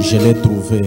Je l'ai trouvé.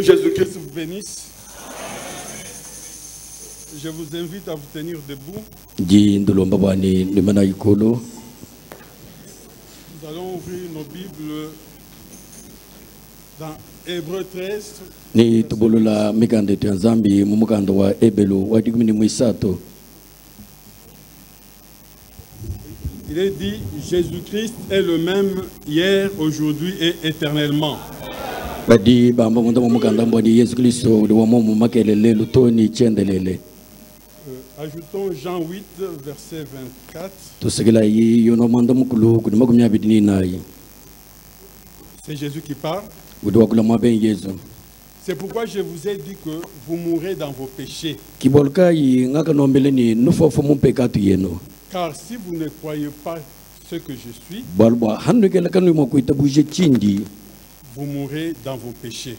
Jésus-Christ vous bénisse. Je vous invite à vous tenir debout. Nous allons ouvrir nos Bibles dans Hébreux 13. Il est dit, Jésus-Christ est le même hier, aujourd'hui et éternellement. Ajoutons Jean 8, verset 24. C'est Jésus qui parle. C'est pourquoi je vous ai dit que vous mourrez dans vos péchés. Car si vous ne croyez pas ce que je suis, vous mourrez dans vos péchés.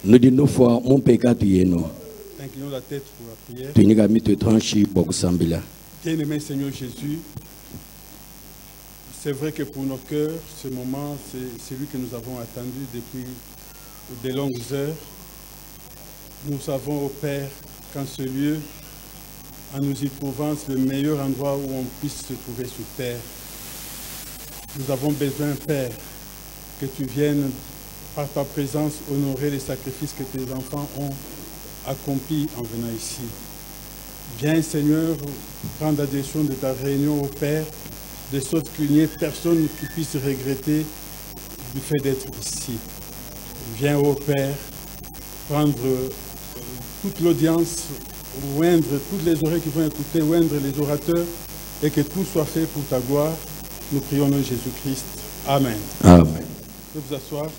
Inclinons la tête pour la prière. Bien-aimé Seigneur Jésus, c'est vrai que pour nos cœurs, ce moment, c'est celui que nous avons attendu depuis de longues heures. Nous savons, ô Père, qu'en ce lieu, en nous y trouvant, c'est le meilleur endroit où on puisse se trouver sur terre. Nous avons besoin, Père, que tu viennes par ta présence honorer les sacrifices que tes enfants ont accomplis en venant ici. Viens, Seigneur, prendre la direction de ta réunion, ô Père, de sorte qu'il n'y ait personne qui puisse regretter du fait d'être ici. Viens, ô Père, prendre toute l'audience, oindre toutes les oreilles qui vont écouter, oindre les orateurs, et que tout soit fait pour ta gloire. Nous prions au nom de Jésus-Christ. Amen. Amen. Je vais vous asseoir.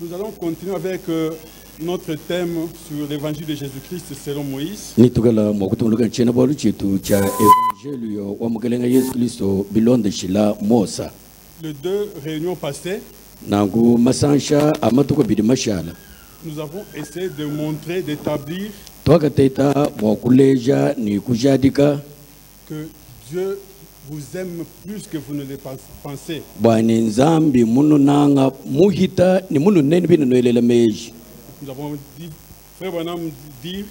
Nous allons continuer avec notre thème sur l'évangile de Jésus-Christ selon Moïse. Les 2 réunions passées, nous avons essayé de montrer, d'établir que Dieu vous aime plus que vous ne le pensez. Nous avons dit, Frère Branham dit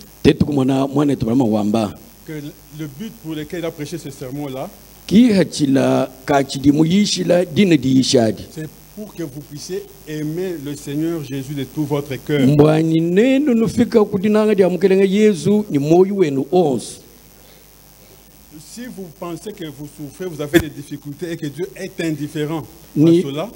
que le but pour lequel il a prêché ce sermon-là, c'est pour que vous puissiez aimer le Seigneur Jésus de tout votre cœur. Si vous pensez que vous souffrez, vous avez des difficultés et que Dieu est indifférent à cela,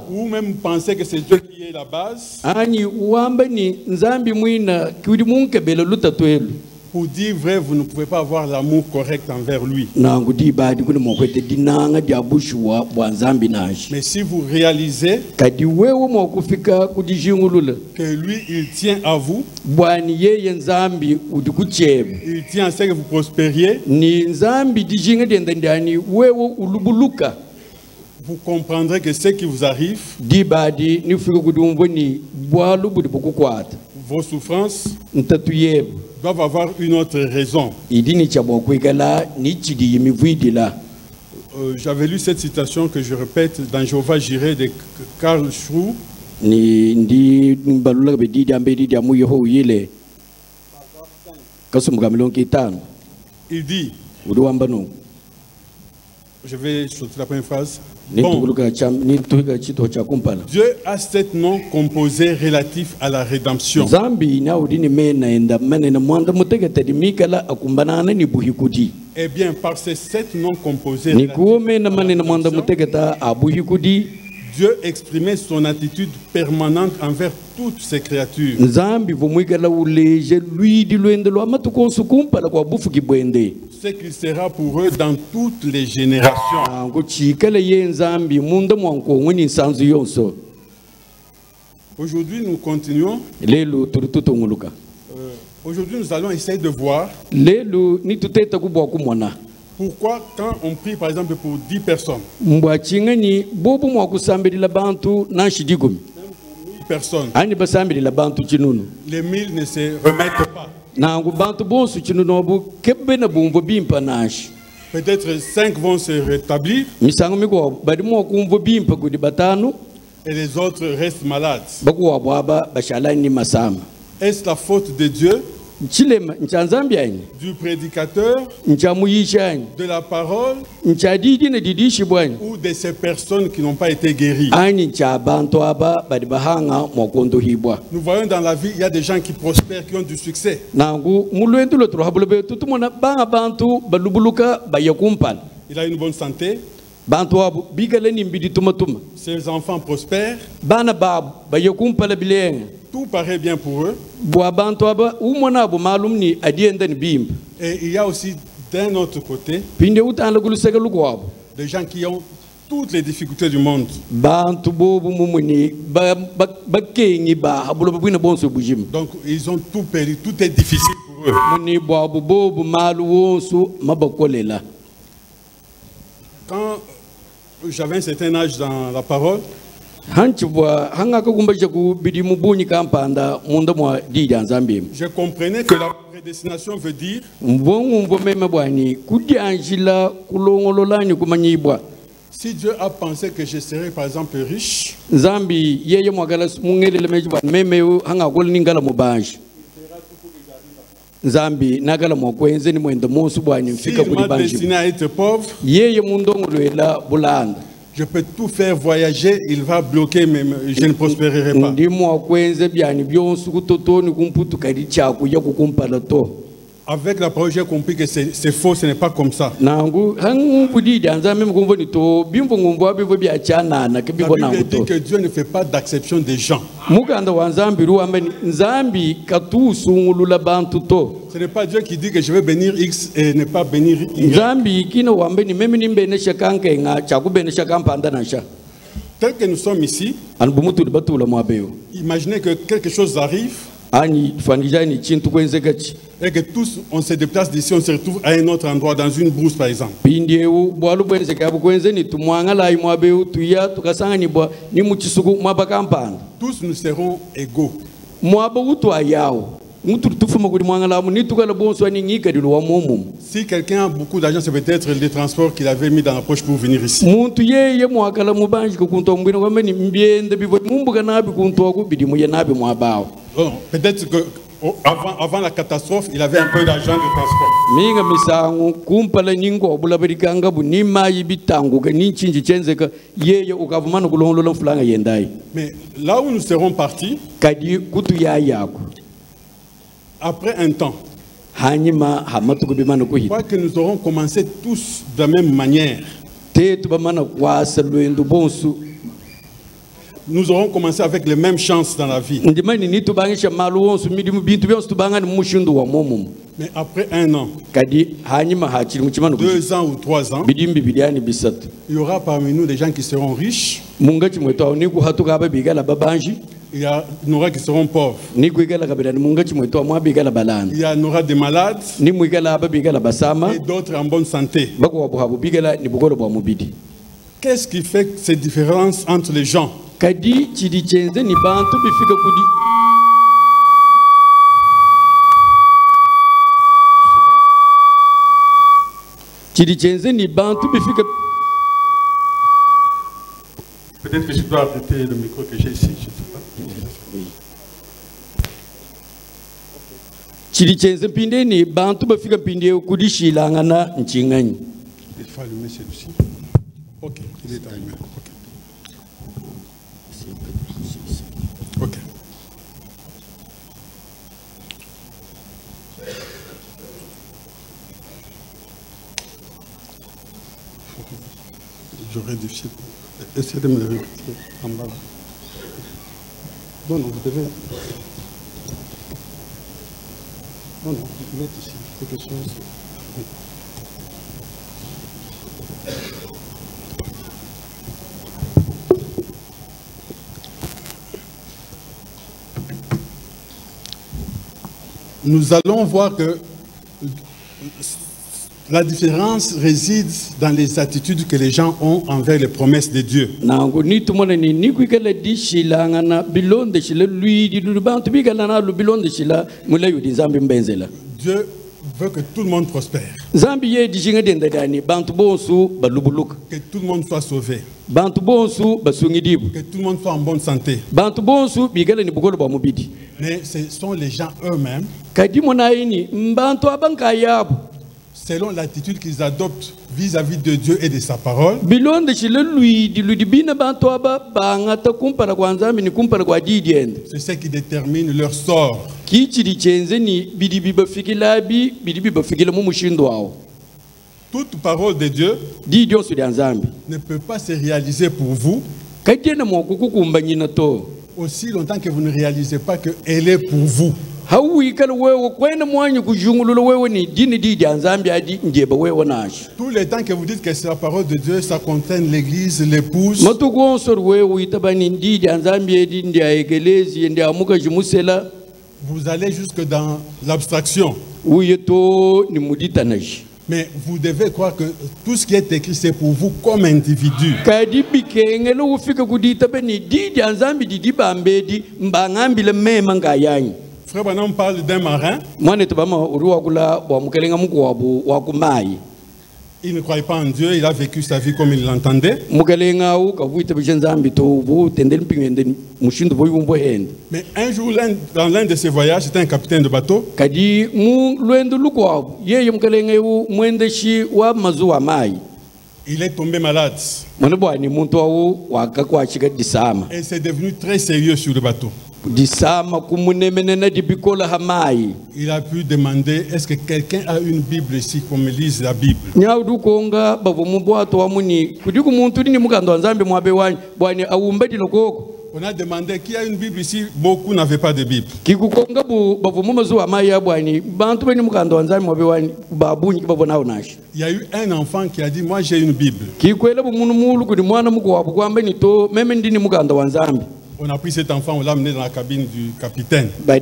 ou même pensez que c'est Dieu qui est la base, pour dire vrai, vous ne pouvez pas avoir l'amour correct envers lui. Mais si vous réalisez que lui, il tient à vous, il tient à ce que vous prospériez, vous comprendrez que ce qui vous arrive, vos souffrances, doivent avoir une autre raison. J'avais lu cette citation que je répète dans Jéhovah Jireh de Karl Schroe. Il dit, je vais sauter la première phrase. Bon. Dieu a 7 noms composés relatifs à la rédemption. Eh bien, par ces 7 noms composés Dieu exprimait son attitude permanente envers toutes ses créatures. Ce qu'il sera pour eux dans toutes les générations. Aujourd'hui, nous continuons. Aujourd'hui, nous allons essayer de voir pourquoi, quand on prie par exemple pour 10 personnes, personnes, les 1000 ne se remettent pas. Peut-être 5 vont se rétablir et les autres restent malades. Est-ce la faute de Dieu, du prédicateur, de la parole ou de ces personnes qui n'ont pas été guéries? Nous voyons dans la vie, il y a des gens qui prospèrent, qui ont du succès. Il a une bonne santé. Ses enfants prospèrent. Tout paraît bien pour eux. Et il y a aussi d'un autre côté des gens qui ont toutes les difficultés du monde. Donc ils ont tout perdu, tout est difficile pour eux. Quand j'avais un certain âge dans la parole, je comprenais que la prédestination veut dire si Dieu a pensé que je serais par exemple riche, s'il m'a destiné à être pauvre, je peux tout faire voyager, il va bloquer, mais je ne prospérerai pas. Avec la parole, j'ai compris que c'est faux, ce n'est pas comme ça. La Bible dit que Dieu ne fait pas d'acception des gens. Ce n'est pas Dieu qui dit que je vais bénir X et ne pas bénir Y. Tel que nous sommes ici, imaginez que quelque chose arrive et que tous on se déplace d'ici, on se retrouve à un autre endroit, dans une brousse par exemple. Tous nous serons égaux. Si quelqu'un a beaucoup d'argent, c'est peut-être les transports qu'il avait mis dans la poche pour venir ici. Bon, peut-être que avant la catastrophe, il avait un peu d'argent de transport. Mais là où nous serons partis, après un temps, je crois que nous aurons commencé tous de la même manière. Nous aurons commencé avec les mêmes chances dans la vie. Mais après 1 an, 2 ans ou 3 ans, il y aura parmi nous des gens qui seront riches. Il y en aura qui seront pauvres. Il y en aura des malades et d'autres en bonne santé. Qu'est-ce qui fait cette différence entre les gens? Peut-être que je dois arrêter le micro que j'ai ici, je ne sais pas. Il faut allumer celui-ci. Ok, il est allumé. Ok. Ok. J'aurais difficile. Essayez de me le répéter en bas là. Non, non, vous devez. Non, non, mettez ici. Quelque chose. Nous allons voir que la différence réside dans les attitudes que les gens ont envers les promesses de Dieu. Dieu veut que tout le monde prospère. Que tout le monde soit sauvé. Que tout le monde soit en bonne santé. Mais ce sont les gens eux-mêmes, selon l'attitude qu'ils adoptent vis-à-vis de Dieu et de sa parole, c'est ce qui détermine leur sort. Toute parole de Dieu ne peut pas se réaliser pour vous aussi longtemps que vous ne réalisez pas qu'elle est pour vous. Tout le temps que vous dites que c'est la parole de Dieu, ça contient l'église, l'épouse, vous allez jusque dans l'abstraction. Mais vous devez croire que tout ce qui est écrit, c'est pour vous comme individu. Frère Branham parle d'un marin. Il ne croyait pas en Dieu, il a vécu sa vie comme il l'entendait. Mais un jour, dans l'un de ses voyages, c'était un capitaine de bateau. Il est tombé malade. Et c'est devenu très sérieux sur le bateau. Il a pu demander, est-ce que quelqu'un a une Bible ici qu'on me lise la Bible? On a demandé qui a une Bible ici, beaucoup n'avaient pas de Bible. Il y a eu un enfant qui a dit, moi j'ai une Bible. On a pris cet enfant, on l'a amené dans la cabine du capitaine. Le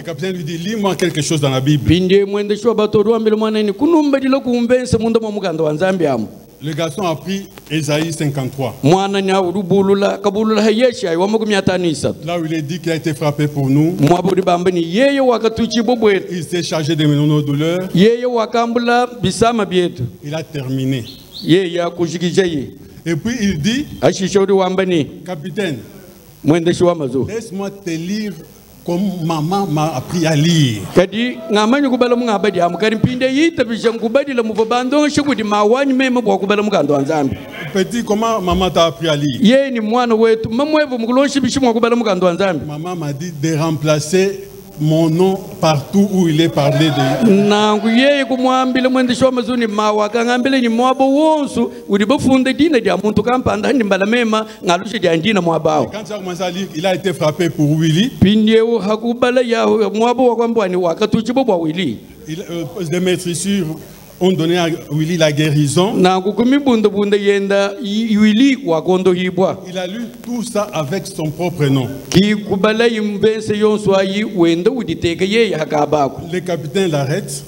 capitaine lui dit, lis-moi quelque chose dans la Bible. Le garçon a pris Ésaïe 53. Là où il est dit qu'il a été frappé pour nous. Il s'est chargé de nos douleurs. Il a terminé. Et puis il dit, capitaine, laisse-moi te lire comme maman m'a appris à lire. Petit, comment maman t'a appris à lire? Maman m'a dit de remplacer mon nom partout où il est parlé de. Quand tu as commencé à lire, il a été frappé pour Willy. Les maîtrissures ont donné à Willy la guérison. Il a lu tout ça avec son propre nom. Le capitaine l'arrête.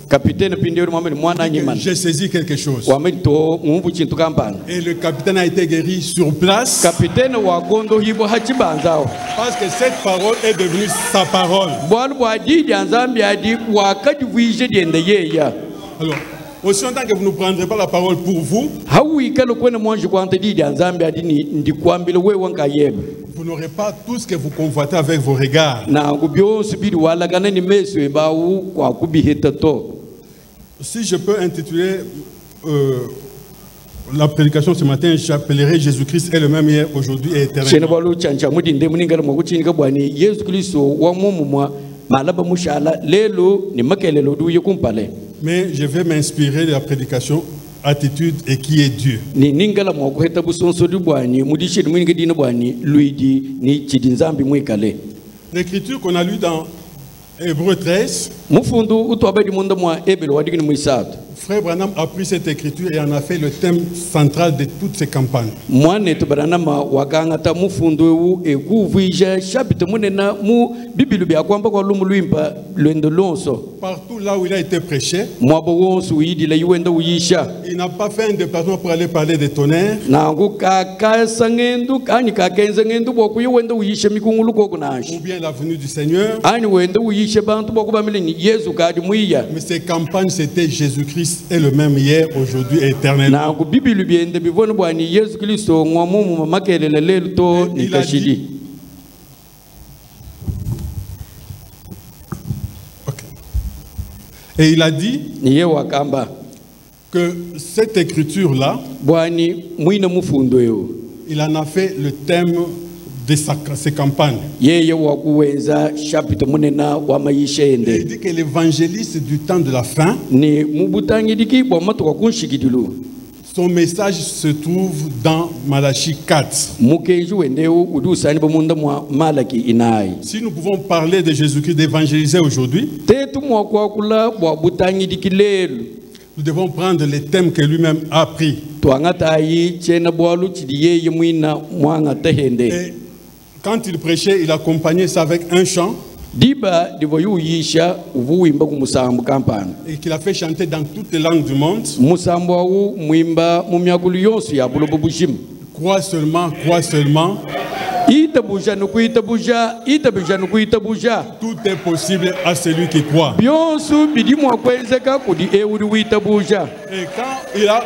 J'ai saisi quelque chose. Et le capitaine a été guéri sur place. Parce que cette parole est devenue sa parole. Alors, Aussi longtemps que vous ne prendrez pas la parole pour vous, vous n'aurez pas tout ce que vous convoitez avec vos regards. Si je peux intituler la prédication ce matin, j'appellerai Jésus-Christ est le même hier, aujourd'hui et éternellement. Mais je vais m'inspirer de la prédication attitude et qui est Dieu. L'écriture qu'on a lue dans Hébreux 13, Frère Branham a pris cette écriture et en a fait le thème central de toutes ces campagnes. Partout là où il a été prêché, il n'a pas fait un déplacement pour aller parler des tonnerres, ou bien la venue du Seigneur. Mais ces campagnes, c'était Jésus-Christ est le même hier, aujourd'hui et éternellement. Et il a dit que cette écriture-là, il en a fait le thème de ses campagnes. Et il dit que l'évangéliste du temps de la fin, son message se trouve dans Malachie 4. Si nous pouvons parler de Jésus-Christ d'évangéliser aujourd'hui, nous devons prendre les thèmes que lui-même a pris. Et quand il prêchait, il accompagnait ça avec un chant. Et qu'il a fait chanter dans toutes les langues du monde. Crois seulement, crois seulement. Tout est possible à celui qui croit. Et quand il a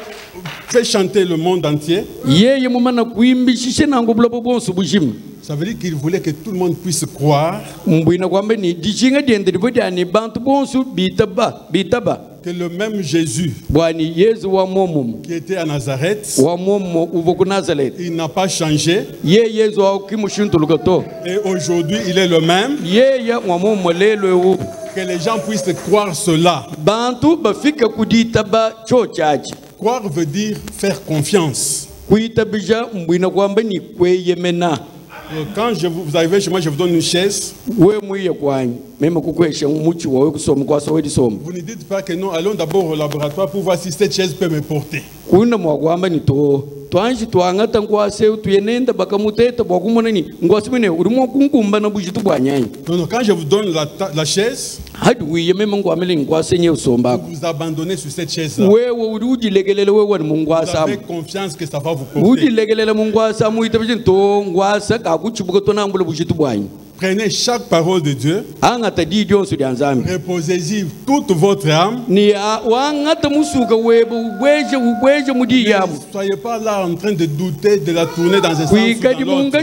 fait chanter le monde entier, ça veut dire qu'il voulait que tout le monde puisse croire que le même Jésus qui était à Nazareth, il n'a pas changé. Et aujourd'hui, il est le même. Que les gens puissent croire cela. Croire veut dire faire confiance. Quand vous arrivez chez moi, je vous donne une chaise. Vous ne dites pas que non, allons d'abord au laboratoire pour voir si cette chaise peut me porter. Non, non, quand je vous donne la chaise, vous vous abandonnez sur cette chaise-là. Vous avez confiance que ça va vous porter. Prenez chaque parole de Dieu, reposez-y toute votre âme. Ne soyez pas là en train de douter, de la tourner dans un sens ou dans l'autre.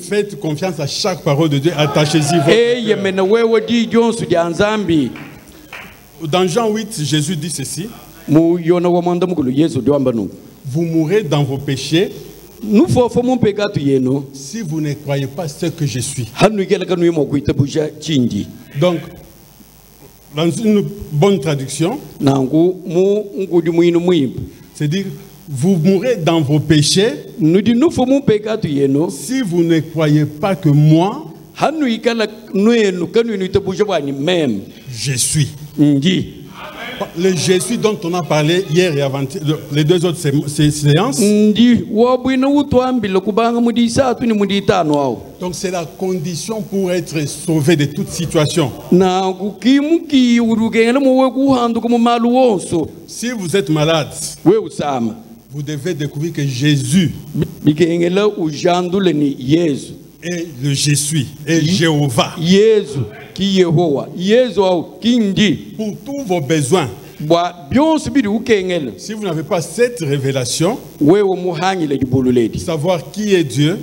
Faites confiance à chaque parole de Dieu, attachez-y votre cœur. Dans Jean 8, Jésus dit ceci: vous mourrez dans vos péchés si vous ne croyez pas ce que je suis. Donc, dans une bonne traduction, c'est dire vous mourrez dans vos péchés si vous ne croyez pas que moi je suis. Le je suis dont on a parlé hier et avant les deux autres séances. Donc c'est la condition pour être sauvé de toute situation. Si vous êtes malade, vous devez découvrir que Jésus et le je suis, et Jéhovah. Yesu ki Yehowa, Yesu au kindi. Pour tous vos besoins. Si vous n'avez pas cette révélation, savoir qui est Dieu,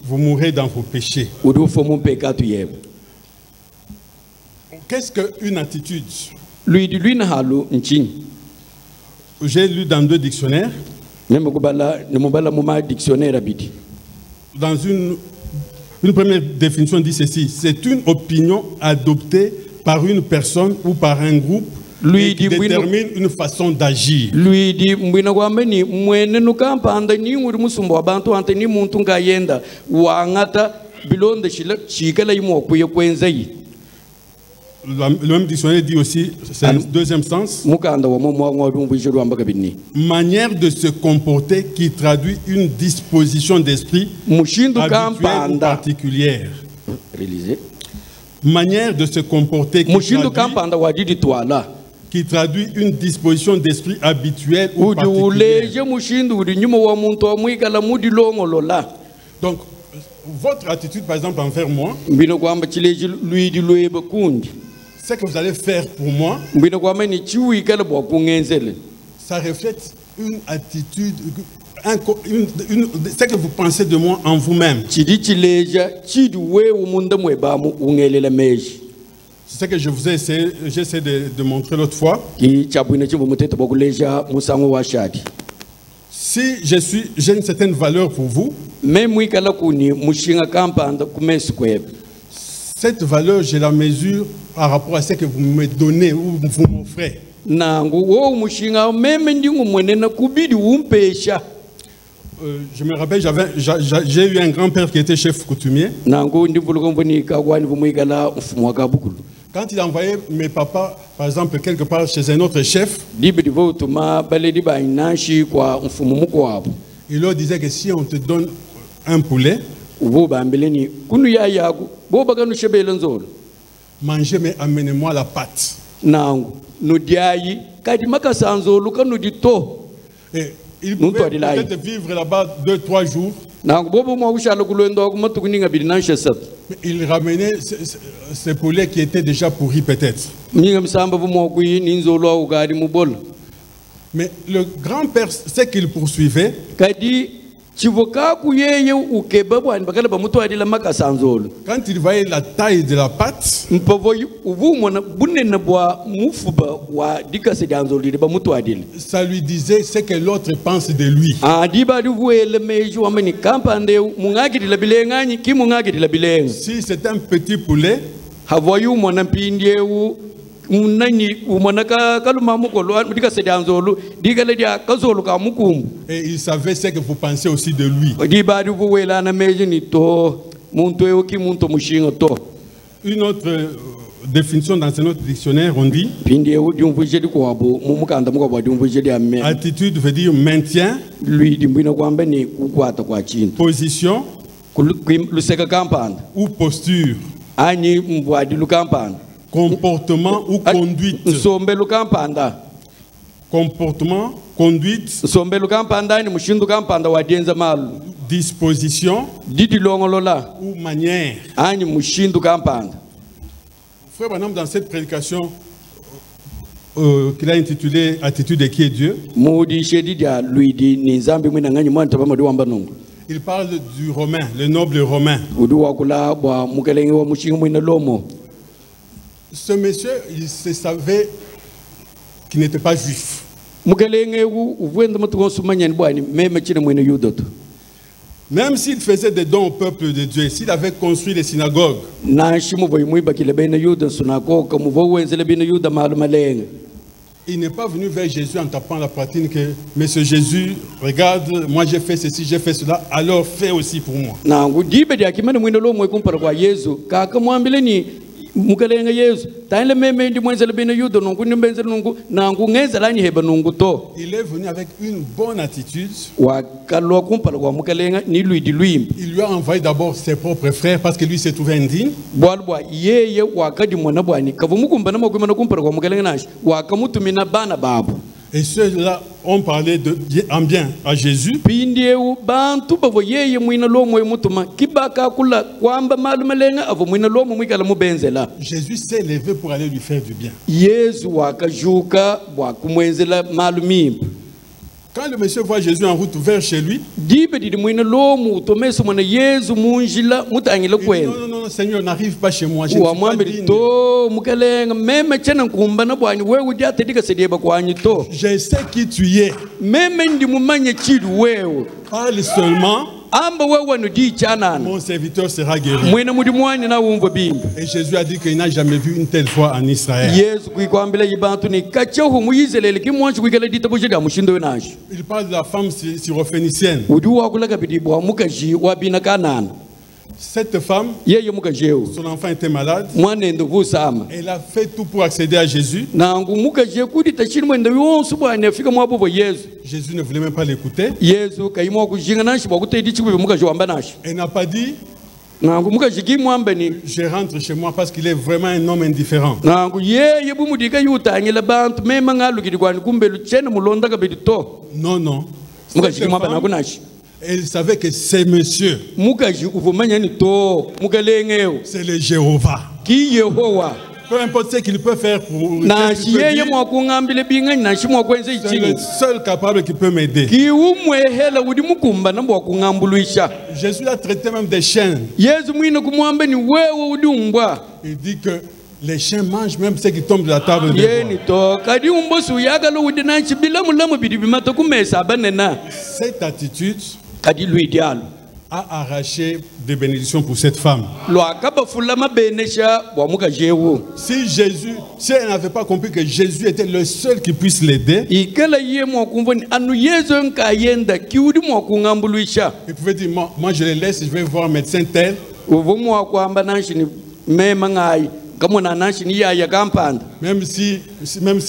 vous mourrez dans vos péchés. Qu'est-ce qu'une attitude? J'ai lu dans 2 dictionnaires. Dans une première définition dit ceci: c'est une opinion adoptée par une personne ou par un groupe qui détermine une façon d'agir. Le même dictionnaire dit aussi, c'est un deuxième sens, manière de se comporter qui traduit une disposition d'esprit habituelle ou particulière. Manière de se comporter qui traduit une disposition d'esprit habituelle ou particulière. Donc, votre attitude, par exemple, envers moi, ce que vous allez faire pour moi, ça reflète une attitude, ce que vous pensez de moi en vous-même. C'est ce que je vous ai essayé, j'essaie de montrer l'autre fois. Si j'ai une certaine valeur pour vous, cette valeur, je la mesure par rapport à ce que vous me donnez ou vous m'offrez. Je me rappelle, j'ai eu un grand-père qui était chef coutumier. Quand il envoyait mes papas, par exemple, quelque part chez un autre chef, il leur disait que si on te donne un poulet, mangez, mais amenez-moi la pâte. Et il pouvait peut-être vivre là-bas 2-3 jours. Mais il ramenait ces poulets qui étaient déjà pourris peut-être. Mais le grand-père, ce qu'il poursuivait, quand il voyait la taille de la pâte, ça lui disait ce que l'autre pense de lui. Si c'est un petit poulet, et il savait ce que vous pensez aussi de lui. Une autre définition dans un autre dictionnaire, on dit attitude veut dire maintien, position ou posture, comportement ou conduite. Comportement, conduite, disposition ou manière. Frère Branham, dans cette prédication qu'il a intitulée Attitude de qui est Dieu, il parle du Romain, le noble Romain. Ce monsieur, il se savait qu'il n'était pas juif. Même s'il faisait des dons au peuple de Dieu, s'il avait construit les synagogues, il n'est pas venu vers Jésus en tapant la poitrine que Monsieur Jésus, regarde, moi j'ai fait ceci, j'ai fait cela, alors fais aussi pour moi. Il est venu avec une bonne attitude. Il lui a envoyé d'abord ses propres frères parce que lui s'est trouvé indigne. Et ceux-là ont parlé en bien à Jésus. Pindieu bantu bavo yeye mwina lomo mutuma kibaka kula kwamba malumalenga avo mwina lomo mwikala mubenzela. Jésus s'est levé pour aller lui faire du bien. Yesu wakajuka wakumwenzela malumimba. Quand le monsieur voit Jésus en route vers chez lui, il dit non, Seigneur, n'arrive pas chez moi. Je sais qui tu es. Parle seulement. Mon serviteur sera guéri. Et Jésus a dit qu'il n'a jamais vu une telle foi en Israël. Il parle de la femme syrophénicienne. Cette femme, son enfant était malade. Elle a fait tout pour accéder à Jésus. Jésus ne voulait même pas l'écouter. Elle n'a pas dit je rentre chez moi parce qu'il est vraiment un homme indifférent. Non, non. Elle savait que c'est monsieur. C'est le Jéhovah. Peu importe ce qu'il peut faire pour c'est le seul capable qui peut m'aider. Jésus a traité même des chiens. Il dit que les chiens mangent même ce qui tombe de la table de bois. Cette attitude a arraché des bénédictions pour cette femme. Si elle n'avait pas compris que Jésus était le seul qui puisse l'aider, il pouvait dire, moi je les laisse, je vais voir un médecin tel. Même si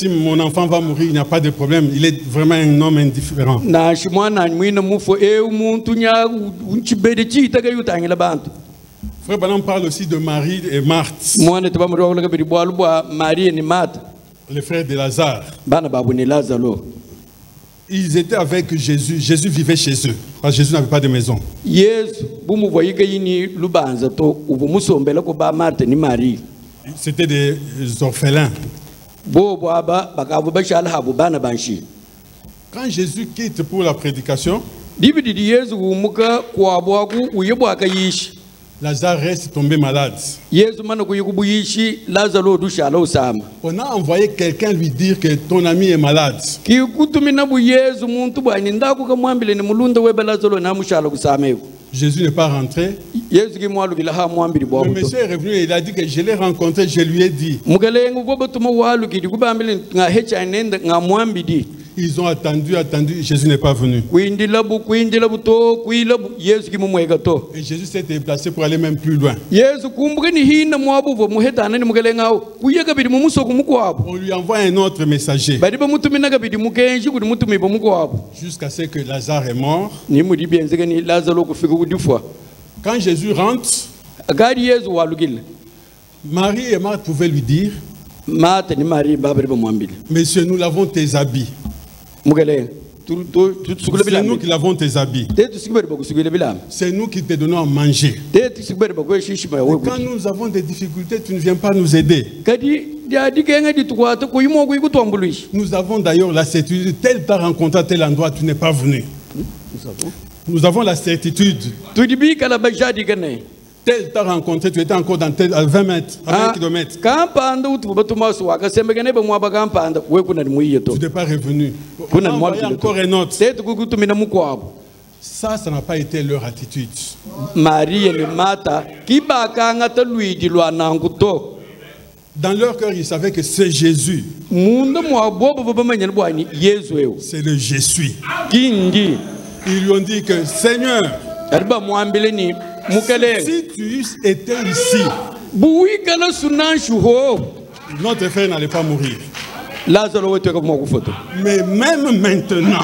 mon enfant va mourir, il n'y a pas de problème. Il est vraiment un homme indifférent. Frère Branham parle aussi de Marie et Marthe, les frères de Lazare. Ils étaient avec Jésus. Jésus vivait chez eux, parce que Jésus n'avait pas de maison. C'était des orphelins. Quand Jésus quitte pour la prédication, Lazare reste tombé malade. On a envoyé quelqu'un lui dire que ton ami est malade. Jésus n'est pas rentré. Le monsieur est revenu et il a dit que je l'ai rencontré, je lui ai dit. Ils ont attendu, Jésus n'est pas venu. Et Jésus s'est déplacé pour aller même plus loin. On lui envoie un autre messager. Jusqu'à ce que Lazare est mort. Quand Jésus rentre, Marie et Marthe pouvaient lui dire, Monsieur, nous l'avons tes habits. C'est nous qui l'avons tes habits. C'est nous qui te donnons à manger. Et quand nous avons des difficultés, tu ne viens pas nous aider. Nous avons d'ailleurs la certitude, tel t'a rencontré à tel endroit, tu n'es pas venu. Nous avons la certitude. Tel t'a rencontré, tu étais encore dans à 20 mètres, à 20 kilomètres. Tu n'es pas revenu. On a envoyé encore un autre. Ça n'a pas été leur attitude. Dans leur cœur, ils savaient que c'est Jésus. C'est le Je suis. Ils lui ont dit que Seigneur, si tu étais ici, notre frère n'allait pas mourir. Mais même maintenant,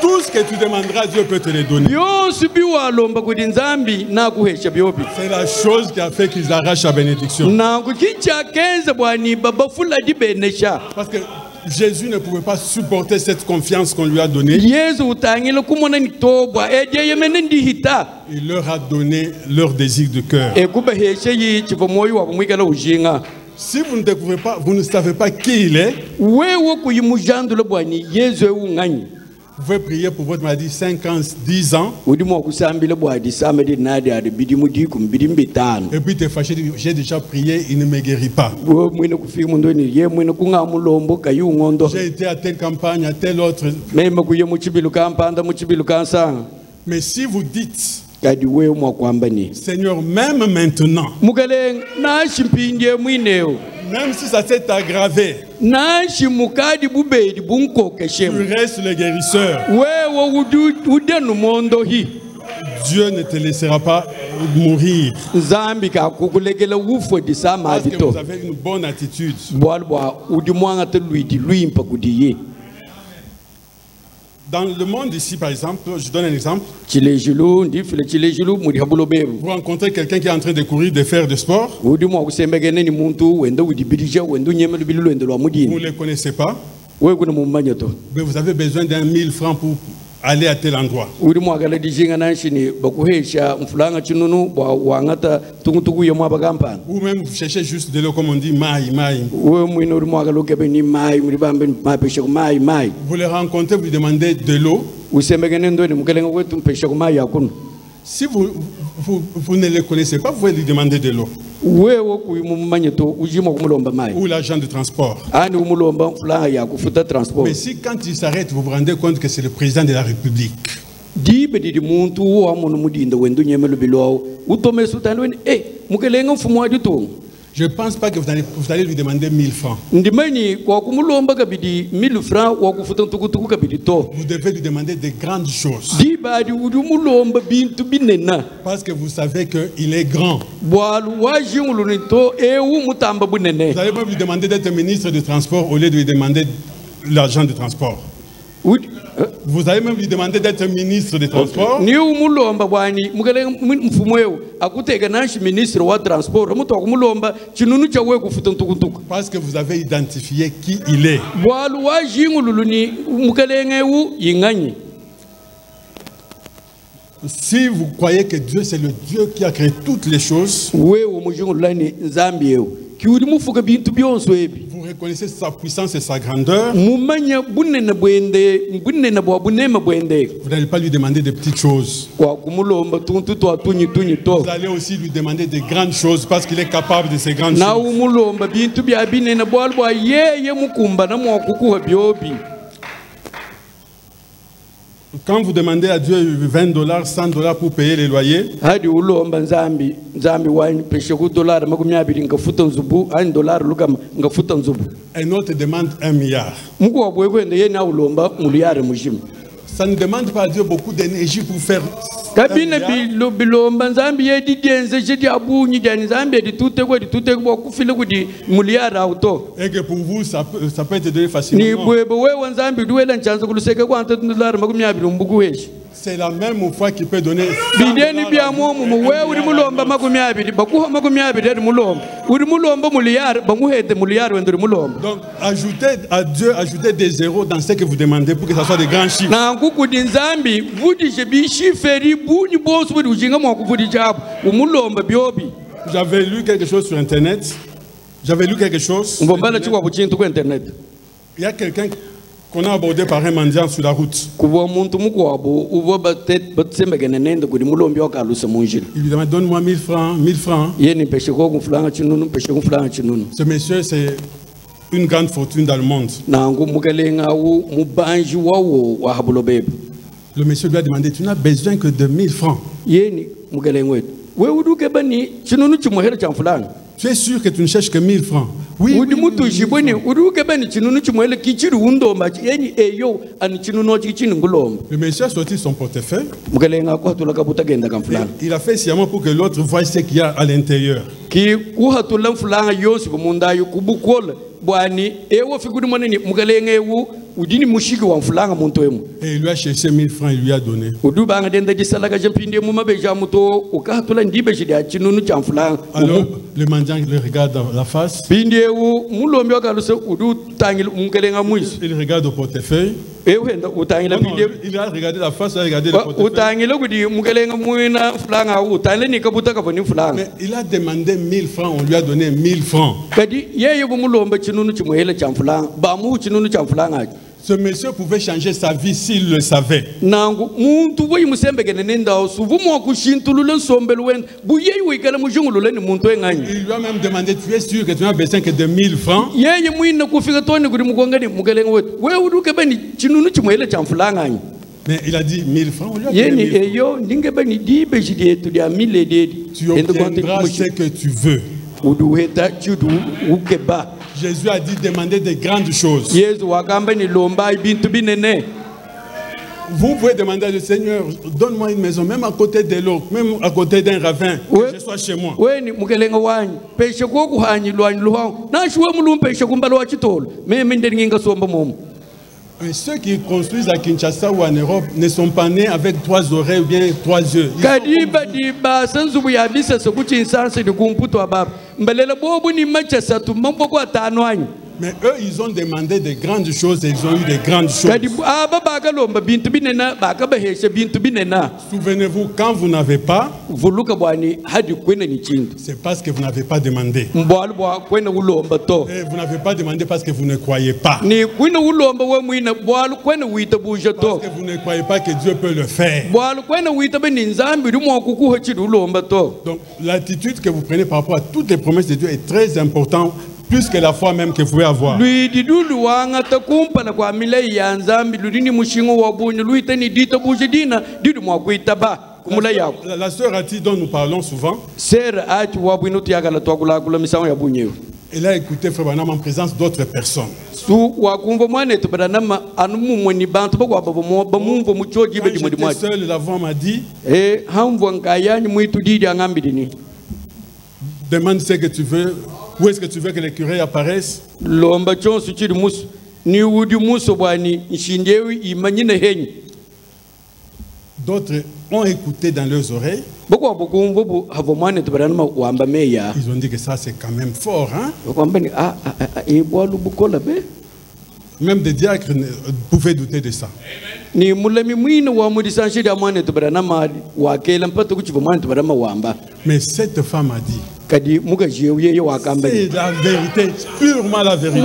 Tout ce que tu demanderas, Dieu peut te le donner. C'est la chose qui a fait qu'ils arrachent la bénédiction. Parce que Jésus ne pouvait pas supporter cette confiance qu'on lui a donnée. Il leur a donné leur désir de cœur. Si vous ne découvrez pas, vous ne savez pas qui il est, vous pouvez prier pour votre maladie 5 ans, 10 ans. Et puis te fâcher, j'ai déjà prié, il ne me guérit pas. J'ai été à telle campagne, à telle autre. Mais si vous dites, Seigneur, même maintenant, même si ça s'est aggravé, tu restes le guérisseur. Dieu ne te laissera pas mourir. Parce que vous avez une bonne attitude. Dans le monde ici, par exemple, je donne un exemple. Vous rencontrez quelqu'un qui est en train de courir, de faire du sport. Vous ne le connaissez pas. Mais vous avez besoin d'un 1000 francs pour aller à tel endroit. Ou même vous cherchez juste de l'eau, comme on dit, maï. Vous le rencontrez, vous lui demandez de l'eau. Si vous ne le connaissez pas, vous pouvez lui demander de l'eau. Ou l'agent de transport. Mais si quand il s'arrête, vous vous rendez compte que c'est le président de la République. Je ne pense pas que vous allez lui demander 1000 francs. Vous devez lui demander de grandes choses. Parce que vous savez qu'il est grand. Vous allez même lui demander d'être ministre de transport au lieu de lui demander l'argent de transport. Vous allez même lui demander d'être ministre des Transports. Parce que vous avez identifié qui il est. Si vous croyez que Dieu c'est le Dieu qui a créé toutes les choses, vous reconnaissez sa puissance et sa grandeur. Vous n'allez pas lui demander de petites choses. Vous allez aussi lui demander de grandes choses parce qu'il est capable de ces grandes choses. Quand vous demandez à Dieu $20, $100 pour payer les loyers, un autre demande $1 milliard. Ça ne demande pas à Dieu beaucoup d'énergie pour faire ça. Et que pour vous, ça peut être donné facilement. C'est la même foi qui peut donner. Donc, ajoutez à Dieu, ajoutez des zéros dans ce que vous demandez pour que ça soit des grands chiffres. J'avais lu quelque chose sur Internet. Il y a quelqu'un qu'on a abordé par un mendiant sur la route. Il lui demande, donne-moi 1000 francs, 1000 francs. Ce monsieur, c'est une grande fortune dans le monde. Le monsieur lui a demandé, tu n'as besoin que de 1000 francs. Tu es sûr que tu ne cherches que 1000 francs? Oui. Le monsieur a sorti son portefeuille. Il a fait sciemment pour que l'autre voie ce qu'il y a à l'intérieur. udini mushiki wa mfulanga muntu wemu. Et il lui a cherché 1000 francs, il lui a donné. Udu banga denda gisalaga jampinde mu mabeja muto ukatula ndibe shidi achinunu cha mfulanga. Alors le mendiant le regarde dans la face. Pinde u mulombi wakaluse udu tangil umkelenga muisi. Il regarde au portefeuille. Il a regardé la face, il a regardé le portefeuille. Mais il a demandé 1000 francs, on lui a donné 1000 francs. Ce monsieur pouvait changer sa vie s'il le savait. Il lui a même demandé, tu es sûr que tu n'as besoin que de 1000 francs? Mais il a dit 1000 francs, on lui a donné 1000 francs. Tu obtiendras ce que tu veux. Jésus a dit demander de grandes choses. Vous pouvez demander au Seigneur, donne-moi une maison, même à côté de l'eau, même à côté d'un ravin, que je sois chez moi. Et ceux qui construisent à Kinshasa ou en Europe ne sont pas nés avec 3 oreilles ou bien 3 yeux. Mais eux, ils ont demandé de grandes choses et ils ont eu de grandes choses. Souvenez-vous, quand vous n'avez pas, c'est parce que vous n'avez pas demandé. Et vous n'avez pas demandé parce que vous ne croyez pas. Parce que vous ne croyez pas que Dieu peut le faire. Donc l'attitude que vous prenez par rapport à toutes les promesses de Dieu est très importante. Plus que la foi même que vous pouvez avoir. La sœur Ati dont nous parlons souvent, elle a écouté Frère Branham en présence d'autres personnes. Quand j'étais seul, la voix m'a dit, demande ce que tu veux. Où est-ce que tu veux que les curés apparaissent? D'autres ont écouté dans leurs oreilles. Ils ont dit que ça c'est quand même fort, hein? Même des diacres pouvaient douter de ça. Mais cette femme a dit, c'est la vérité, purement la vérité.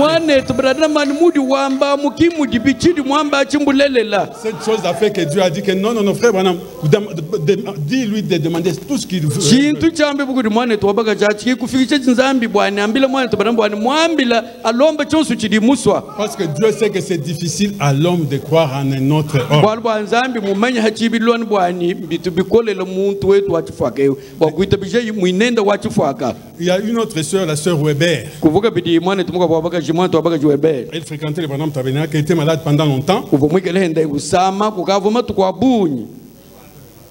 Cette chose a fait que Dieu a dit que non, non, non, frère Branham, dis-lui de demander tout ce qu'il veut. Parce que Dieu sait que c'est difficile à l'homme de croire en un autre homme. Il y a une autre sœur, la sœur Weber. Elle fréquentait le Branham Tabernacle, elle était malade pendant longtemps.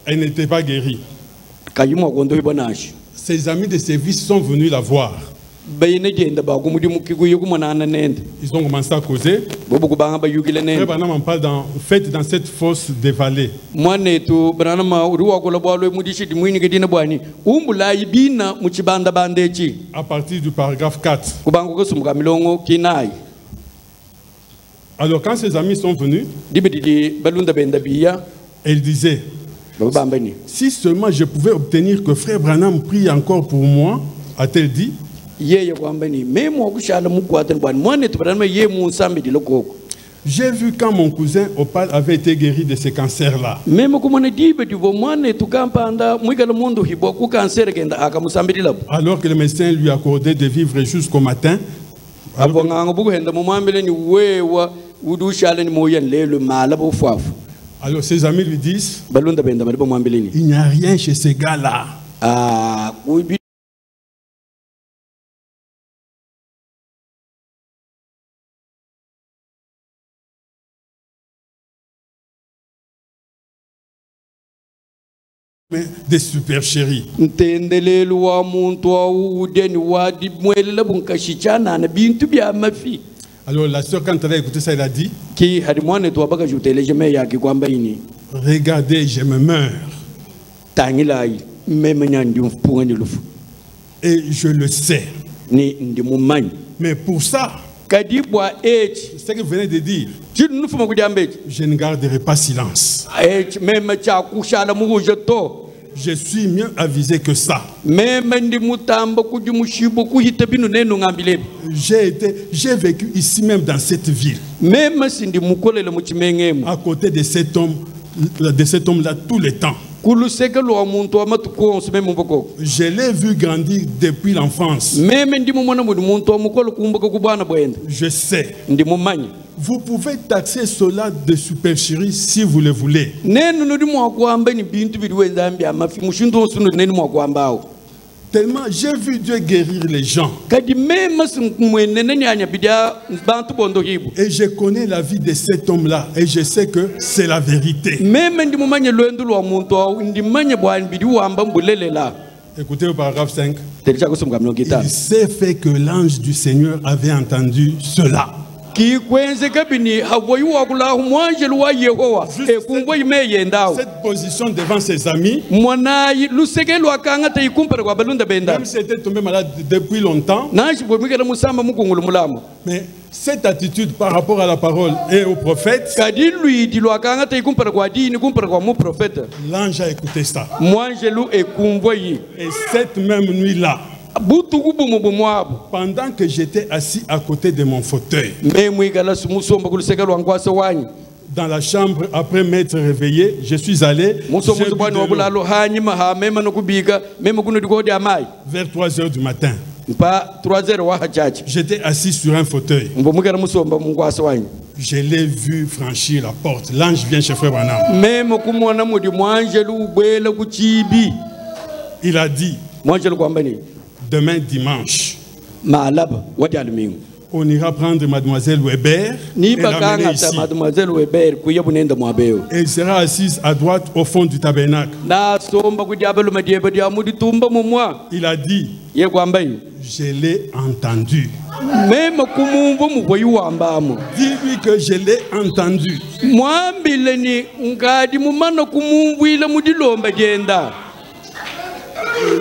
Elle n'était pas guérie. Ses amis de service sont venus la voir. Ils ont commencé à causer. Frère Branham en parle dans cette fosse dévalée. À partir du paragraphe 4. Alors quand ses amis sont venus, elle disait, si seulement je pouvais obtenir que Frère Branham prie encore pour moi, a-t-elle dit. J'ai vu quand mon cousin Opal avait été guéri de ce cancer-là. Alors que le médecin lui accordait de vivre jusqu'au matin. Alors ses amis lui disent, il n'y a rien chez ces gars-là. Des supercheries. Alors la sœur, quand elle a écouté ça, elle a dit, ki hadi mwana tu abaka juteleje me yaki kwamba ini regardez, je me meurs. tangilai meme nyandi mpunga ni lufu Et je le sais. ni ndi mumanyi Mais pour ça, kadibwa ce que vous venez de dire, chinu nufuma kujambeji je ne garderai pas silence. meme cha kushala muguje to Je suis mieux avisé que ça. meme ndi mutamba kujimushibo kuhita binu nenu ngambilebi J'ai vécu ici même dans cette ville. meme sindi mukolele muchimengemu À côté de cet homme-là tout le temps. kuluseke lo muntu wa matukonso meme mboko Je l'ai vu grandir depuis l'enfance. meme ndi mumona muri muntu wa mukolo kumbuka kubana bwenda Je sais. ndi mumanyi Vous pouvez taxer cela de supercherie si vous le voulez. nenu nudi mwakwamba ni bintu biri wenzambi amafi mushinto sunu nenu mwakwambao Tellement j'ai vu Dieu guérir les gens. kadi meme simwenene nyanya bidia bantu bondo hibu Et je connais la vie de cet homme-là. Et je sais que c'est la vérité. meme ndi mumanye lwendo lwa muntu wa ndi manye bwani bidi wamba mbulelela Écoutez au paragraphe 5. telija kusumga mnongita Il s'est fait que l'ange du Seigneur avait entendu cela. ki kwenze kabini havoyi wakula mwanjelu wa Yehova ekungwa imeye ndao Cette position devant ses amis, mwana lusekelo akanga tayikumpara kwa balunda benda même s'il était tombé malade depuis longtemps, nashi bomikela musamba mukungulu mulamo mais cette attitude par rapport à la parole et au prophète, kadi luidi lwakanga tayikumpara kwa dini kumpara kwa mu profeta l'ange a écouté ça. mwanjelu ekungwa yi Et cette même nuit-là, butu kubumu bumwabo pendant que j'étais assis à côté de mon fauteuil, memwikala sumusomba kuluseka lwankwasa wanyi dans la chambre, après m'être réveillé, je suis allé muso j'ai bu bwani de l'eau wabulalo hanyuma ha mema nokubika mema kuno dikodi amai vers 3 heures du matin. mpa 3-0 wa hachachi J'étais assis sur un fauteuil. mbomukela musomba munkwasa wanyi Je l'ai vu franchir la porte. L'ange vient chez Frère Branham. mema kumona mudi mwanjelu ubwela kuchibi Il a dit, mwanjelu kwamba ni demain dimanche, malaba wadi alumingu on ira prendre Mademoiselle Weber ni et l'amener bakanga ici. ta mademoiselle Weber kuya bunenda mwabeo Et elle sera assise à droite au fond du tabernacle. na somba kujabelo madieba dia mudi tumba mumwa Il a dit, ye kwamba yi je l'ai entendu. mema kumumvu muvoyi wambamo Dis-lui que je l'ai entendu. mwambile ni ngadi mumana kumumvwile mudilomba jenda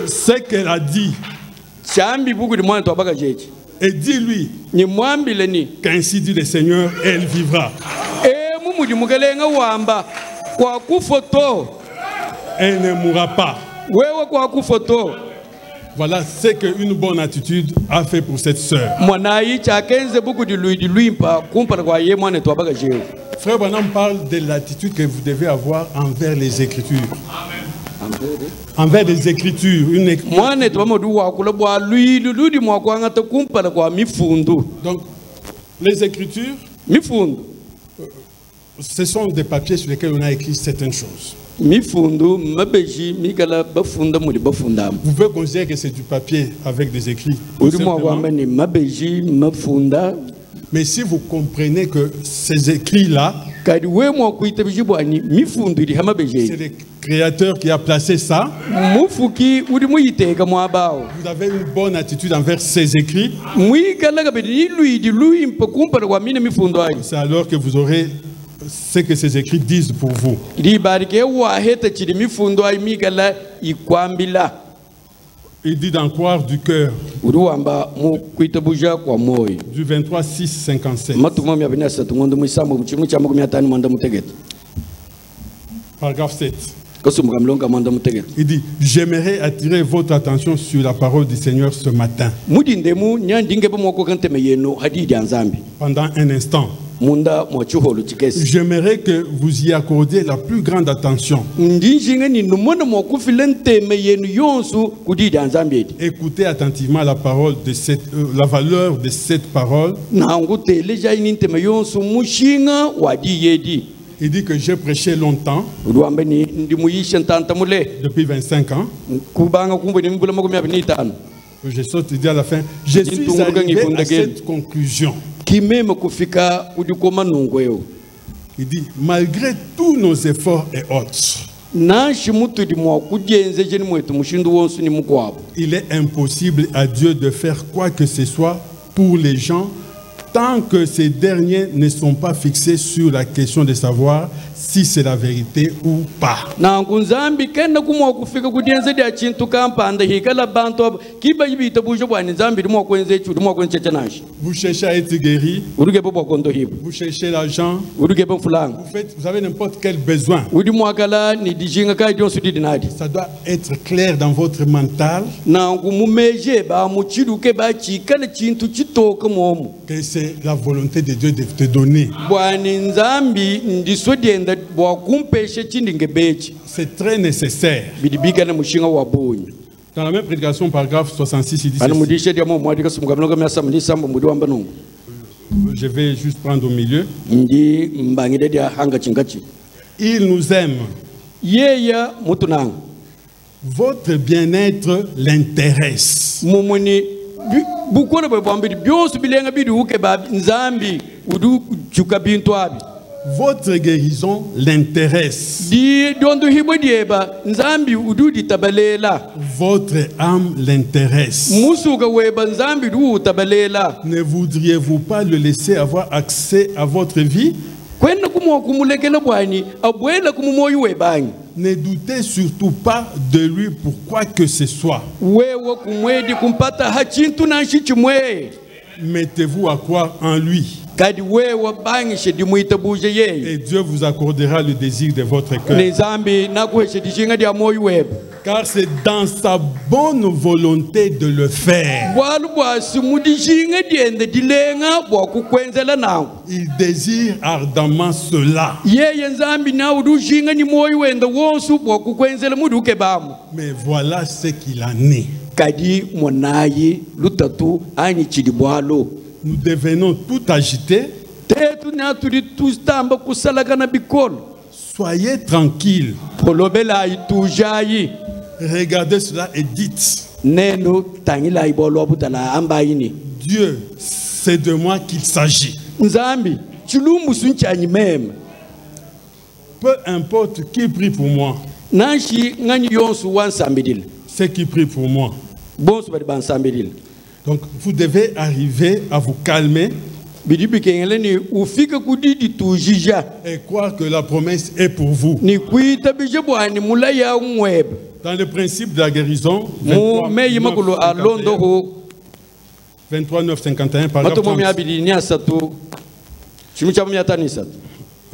Ce qu'elle a dit. chambi buku di mwana twabaka jechi Et dis-lui ni mwambile ni qu'ainsi dit le Seigneur, elle vivra. mumudi mukelenga wamba kwa kufoto Elle ne mourra pas. wewe kwa kufoto Voilà ce qu'une bonne attitude a fait pour cette sœur. mwanayi chakenze buku di luimpa kumpana kwa ye mwana twabaka jechi Frère Branham parle de l'attitude que vous devez avoir envers les Écritures. Envers les Écritures. mwana twamodu wakula bwa luilu ludi mwakwanga ta kumpana kwa mifundu Donc, les Écritures, mifundu ce sont des papiers sur lesquels on a écrit certaines choses. mifundu mabeji mikala bafunda mudi bafundamo Vous pouvez considérer que c'est du papier avec des écrits. tout uri simplement. mwakwamba ni mabeji mafunda Mais si vous comprenez que ces écrits-là, kadi we mwakuita bijibwani mifundu iri c'est hamabeji le Créateur qui a placé ça, mufuki uri muyiteka mwabao vous avez une bonne attitude envers ces écrits, mwikala kabedi ni luidi luimpa kumpana kwa mine mifundu ayi c'est alors que vous aurez ce que ces écrits disent pour vous. libarike waheta chiri mifundu ayi mikala ikwambila Il dit d'en croire du cœur, uri wamba mukuita buja kwa moyo du 23, 6, 57. matuma myabina satu ngondo mwisambo muchimu cha makumi atano mwanda mutegeta Paragraphe 7. kasumuka mlonga mwanda mutegeta Il dit, j'aimerais attirer votre attention sur la parole du Seigneur ce matin, mudi ndemu nyandinge bamwako kanteme yenu hadidi anzambi pendant un instant. munda mwachuholu chikesi J'aimerais que vous y accordiez la plus grande attention. ndinjinga ni numona mwakufile nteme yenu yonsu kudidi anzambi eti Écoutez attentivement la parole de la valeur de cette parole. nangu teleja ini nteme yonsu mushinga wadi yedi Il dit que j'ai prêché longtemps, uduambe ni ndi muyisha ntanta mule depuis 25 ans. kubanga kumbe ni mbula makumi abini itano Je saute, il dit à la fin, je suis arrivé à cette conclusion. kimeme kufika udikoma nungweo Il dit, malgré tous nos efforts et autres, nashi mutu di mwakujenze jeni mwetu mushindu wonsu ni mukwabo il est impossible à Dieu de faire quoi que ce soit pour les gens tant que ces derniers ne sont pas fixés sur la question de savoir si c'est la vérité ou pas. Na kunzambi kenda kumwa kufika kudienze dia chintu kampanda hikala bantu kiba yibita bujo bwani nzambi limwa kwenze chu limwa kwenze chanashi. Vous cherchez à être guéri. Uruge bobo kondo hibo. Vous cherchez l'argent. Uruge bon fulang. Vous avez n'importe quel besoin. Udi mwakala ni dijinga kai dio sudi dinadi. Ça doit être clair dans votre mental. Na ngumumeje ba muchiduke ba chikala chintu chitoka momo. Que c'est la volonté de Dieu de te donner. Bwani nzambi ndisodienda bwa kumpeshe chindinge bechi. C'est très nécessaire. Bidibika na mushinga wa bonyo. Dans la même prédication, paragraphe 66, il dit je vais juste prendre au milieu. Il nous aime. Votre bien-être l'intéresse. Votre guérison l'intéresse. Votre âme l'intéresse. Ne voudriez-vous pas le laisser avoir accès à votre vie? Ne doutez surtout pas de lui pour quoi que ce soit. Mettez-vous à croire en lui. Et Dieu vous accordera le désir de votre cœur. Car c'est dans sa bonne volonté de le faire. Il désire ardemment cela. Mais voilà ce qu'il en est. Nous devenons tout agités. Soyez tranquilles. Regardez cela et dites: Dieu, c'est de moi qu'il s'agit. Peu importe qui prie pour moi, c'est qui prie pour moi. Donc vous devez arriver à vous calmer et croire que la promesse est pour vous. Dans le principe de la guérison, 23 9 51, paragraphe 30.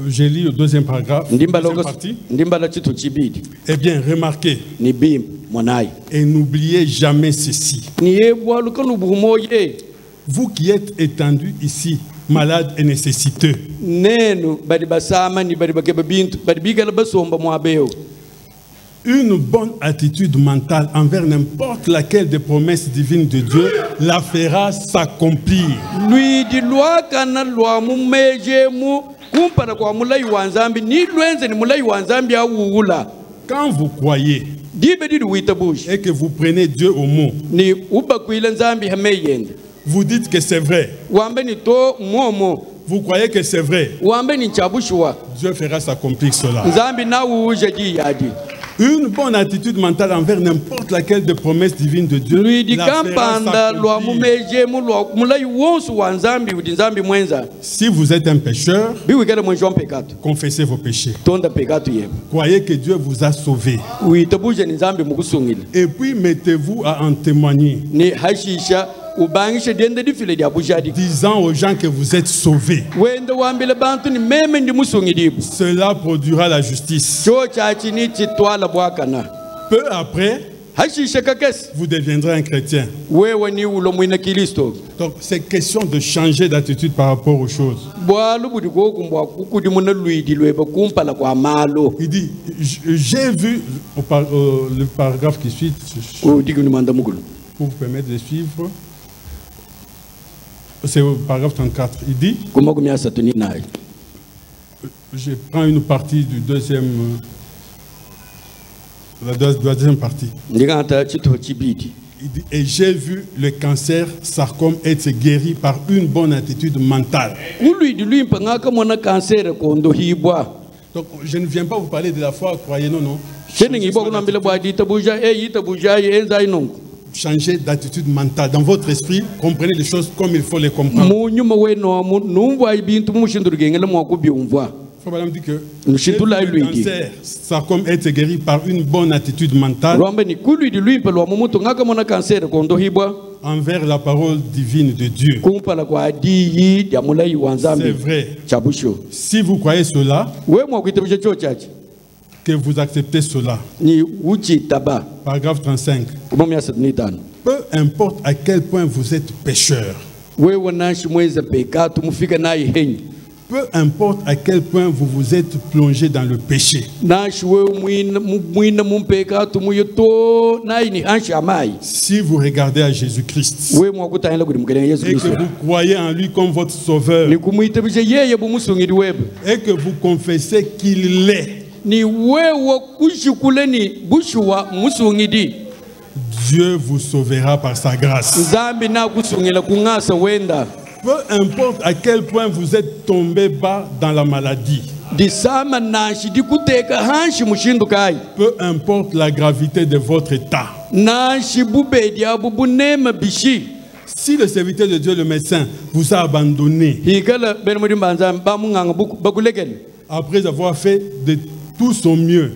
J'ai lu le deuxième paragraphe, deuxième partie. Eh bien, remarquez et n'oubliez jamais ceci. Vous qui êtes étendus ici, malades et nécessiteux, une bonne attitude mentale envers n'importe laquelle des promesses divines de Dieu la fera s'accomplir. Quand vous croyez et que vous prenez Dieu au mot, vous dites que c'est vrai. Vous croyez que c'est vrai. Dieu fera s'accomplir cela. Une bonne attitude mentale envers n'importe laquelle des promesses divines de Dieu la fera s'accomplir. Si vous êtes un pécheur, confessez vos péchés. Croyez que Dieu vous a sauvé. Et puis mettez-vous à en témoigner, disant aux gens que vous êtes sauvés. Cela produira la justice. Peu après, vous deviendrez un chrétien. Donc c'est question de changer d'attitude par rapport aux choses. Il dit, j'ai vu le paragraphe qui suit, pour vous permettre de suivre. C'est au paragraphe 34. Il dit, je prends une partie du deuxième, la deuxième partie. Il dit, et j'ai vu le cancer sarcome être guéri par une bonne attitude mentale. Donc je ne viens pas vous parler de la foi, croyez, non, non. changer d'attitude mentale. Dans votre esprit, comprenez les choses comme il faut les comprendre. Frère Branham dit que le cancer, ça comme être guéri par une bonne attitude mentale envers la parole divine de Dieu. C'est vrai. Si vous croyez cela, que vous acceptez cela. Paragraphe 35. Peu importe à quel point vous êtes pécheur. Peu importe à quel point vous vous êtes plongé dans le péché. Si vous regardez à Jésus-Christ et que vous croyez en lui comme votre sauveur et que vous confessez qu'il l'est, Dieu vous sauvera par sa grâce. Peu importe à quel point vous êtes tombé bas dans la maladie. Peu importe la gravité de votre état. Si le serviteur de Dieu, le médecin, vous a abandonné après avoir fait de tout son mieux,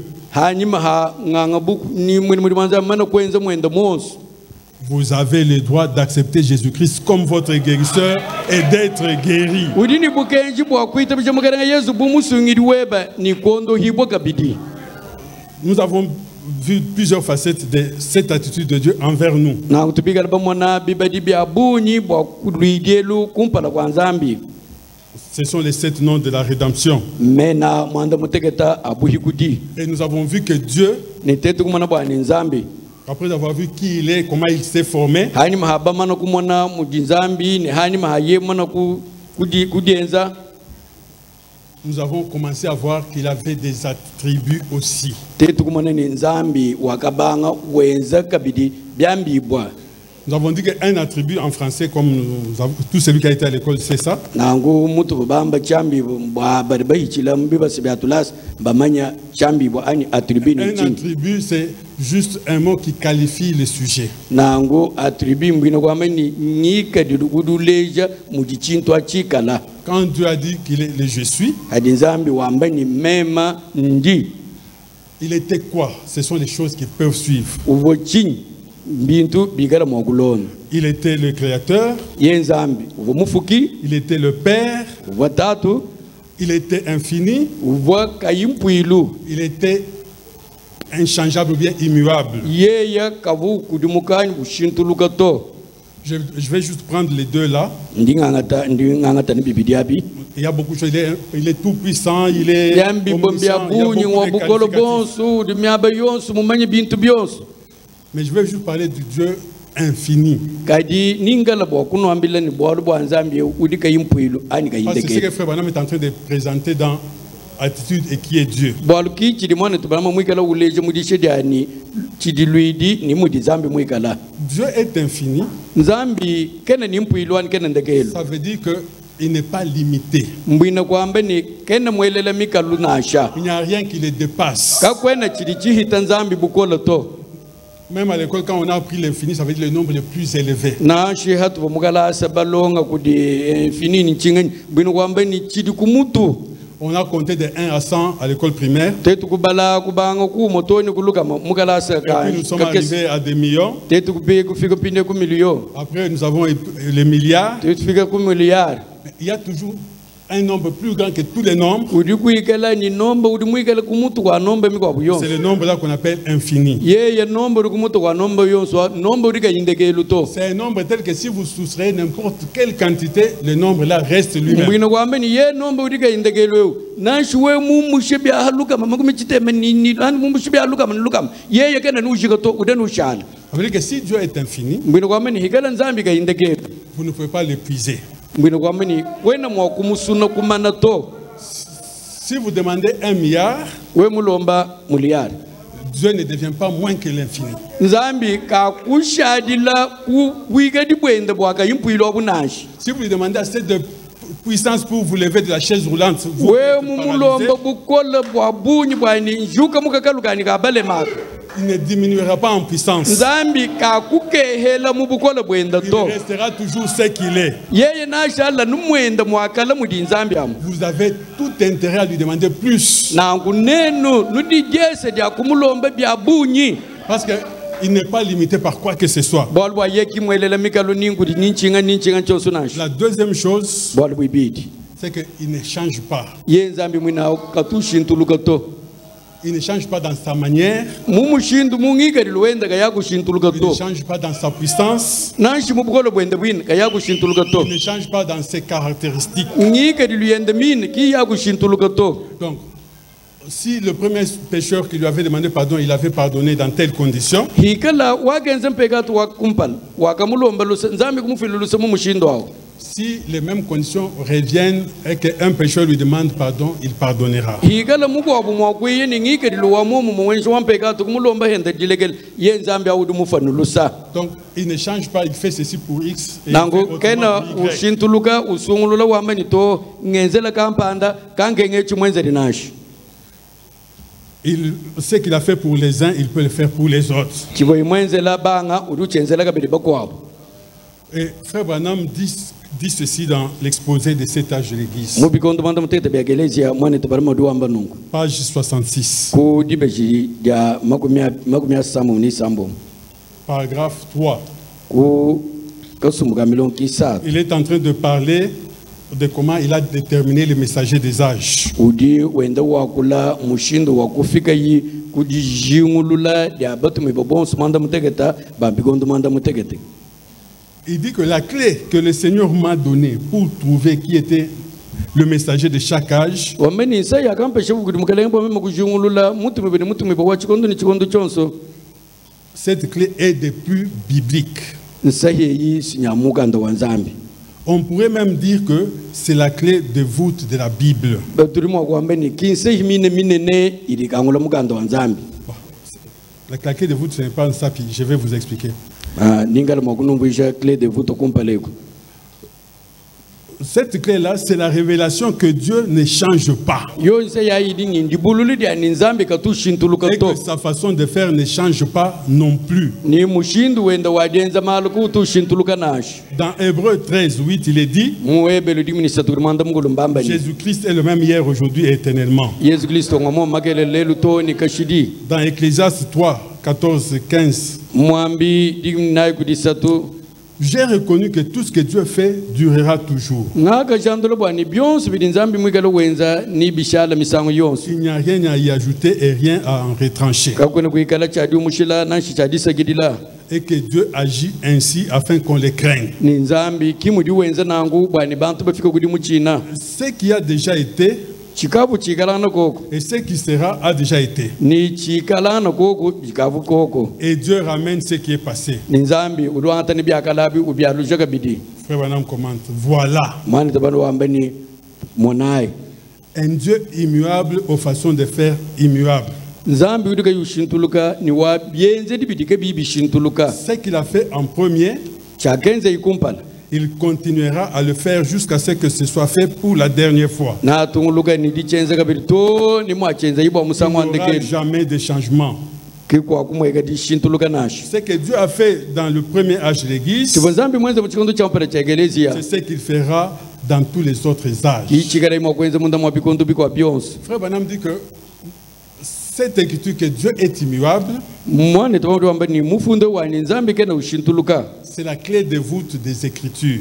vous avez le droit d'accepter Jésus-Christ comme votre guérisseur et d'être guéri. Nous avons vu plusieurs facettes de cette attitude de Dieu envers nous. Ce sont les 7 noms de la rédemption. Et nous avons vu que Dieu, après avoir vu qui il est, comment il s'est formé, nous avons commencé à voir qu'il avait des attributs aussi. Nous avons dit qu'un attribut en français, comme tout celui qui a été à l'école, c'est ça. Un attribut, c'est juste un mot qui qualifie le sujet. Quand Dieu a dit qu'il est le je suis, il était quoi? Ce sont les choses qui peuvent suivre. Il était le créateur, il était le Père, il était infini, il était inchangeable ou bien immuable. Je vais juste prendre les deux là. Il y a beaucoup de choses. Il est tout puissant, il est omniscient, il y a beaucoup de qualificatifs. Mais je vais juste parler du Dieu infini. Parce que c'est ce que Frère Branham est en train de présenter dans Attitude et qui est Dieu. Dieu est infini. Ça veut dire qu'il n'est pas limité. Il n'y a rien qui le dépasse. Même à l'école, quand on a appris l'infini, ça veut dire le nombre le plus élevé. On a compté de 1 à 100 à l'école primaire. Et puis nous sommes arrivés à des millions. Après, nous avons les milliards. Il y a toujours un nombre plus grand que tous les nombres. C'est le nombre là qu'on appelle infini. C'est un nombre tel que si vous soustrayez n'importe quelle quantité, le nombre là reste lui-même. Ça veut dire que si Dieu est infini, vous ne pouvez pas l'épuiser. Si vous demandez 1 milliard, Dieu ne devient pas moins que l'infini. Si vous lui demandez assez de puissance pour vous lever de la chaise roulante, vous il ne diminuera pas en puissance. Il restera toujours ce qu'il est. Vous avez tout intérêt à lui demander plus. Parce qu'il n'est pas limité par quoi que ce soit. La deuxième chose, c'est qu'il ne change pas. Il ne change pas dans sa manière. Il ne change pas dans sa puissance. Il ne change pas dans ses caractéristiques. Donc, si le premier pécheur qui lui avait demandé pardon, il avait pardonné dans telles conditions, si les mêmes conditions reviennent et qu'un pécheur lui demande pardon, il pardonnera. Donc, il ne change pas, il fait ceci pour X et il fait autrement Y. Ce qu'il a fait pour les uns, il peut le faire pour les autres. Et Frère Branham dit ceci dans l'exposé de cet âge de l'Église. Page 66. Paragraphe 3. Il est en train de parler de comment il a déterminé les messagers des âges. Il dit que la clé que le Seigneur m'a donnée pour trouver qui était le messager de chaque âge, cette clé est des plus bibliques. On pourrait même dire que c'est la clé de voûte de la Bible. La clé de voûte, ce n'est pas ça, puis je vais vous expliquer. Cette clé-là, c'est la révélation que Dieu ne change pas. Et que sa façon de faire ne change pas non plus. Dans Hébreux 13, 8, il est dit, Jésus-Christ est le même hier, aujourd'hui et éternellement. Dans Ecclésiaste 3, 14, 15, j'ai reconnu que tout ce que Dieu fait durera toujours. Il n'y a rien à y ajouter et rien à en retrancher. Et que Dieu agit ainsi afin qu'on les craigne. Ce qui a déjà été et ce qui sera a déjà été. Et Dieu ramène ce qui est passé. Frère Branham commente, voilà un Dieu immuable aux façons de faire immuables. Ce qu'il a fait en premier, il continuera à le faire jusqu'à ce que ce soit fait pour la dernière fois. Il n'y aura jamais de changement. Ce que Dieu a fait dans le premier âge de l'Église, c'est ce qu'il fera dans tous les autres âges. Frère Branham dit que cette écriture que Dieu est immuable, c'est la clé de voûte des Écritures.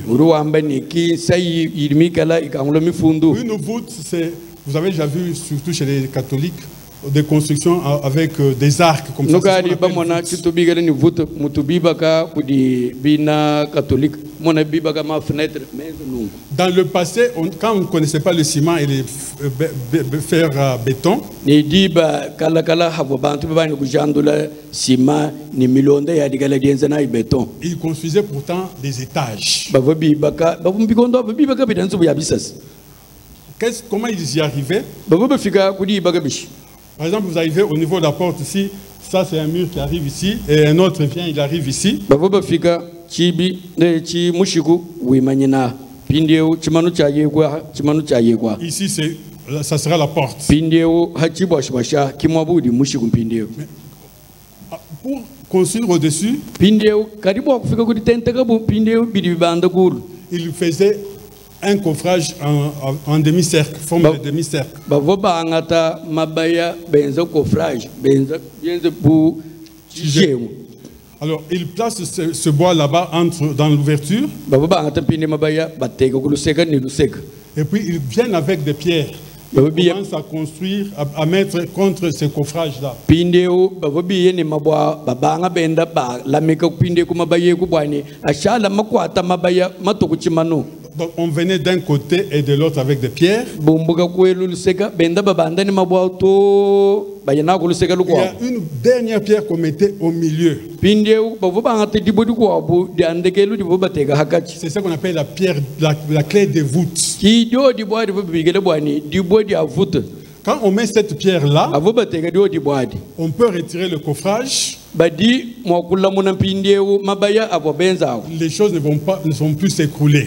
Une voûte, c'est, vous avez déjà vu, surtout chez les catholiques, des constructions avec des arcs comme ça. Dans le passé, quand on ne connaissait pas le ciment et les fer à béton, ils construisaient pourtant des étages. Comment ils y arrivaient? Par exemple, vous arrivez au niveau de la porte ici, ça c'est un mur qui arrive ici, et un autre vient, il arrive ici. Ici, ça sera la porte. pour construire au-dessus, il faisait un coffrage en demi-cercle, forme de demi-cercle. Alors, il place ce bois là-bas dans l'ouverture. Et puis, ils viennent avec des pierres. Ils commencent à construire, à mettre contre ce coffrage-là. Donc, on venait d'un côté et de l'autre avec des pierres. Il y a une dernière pierre qu'on mettait au milieu. C'est ça qu'on appelle la pierre, la clé de voûte. Quand on met cette pierre-là, on peut retirer le coffrage. Les choses ne sont plus s'écrouler.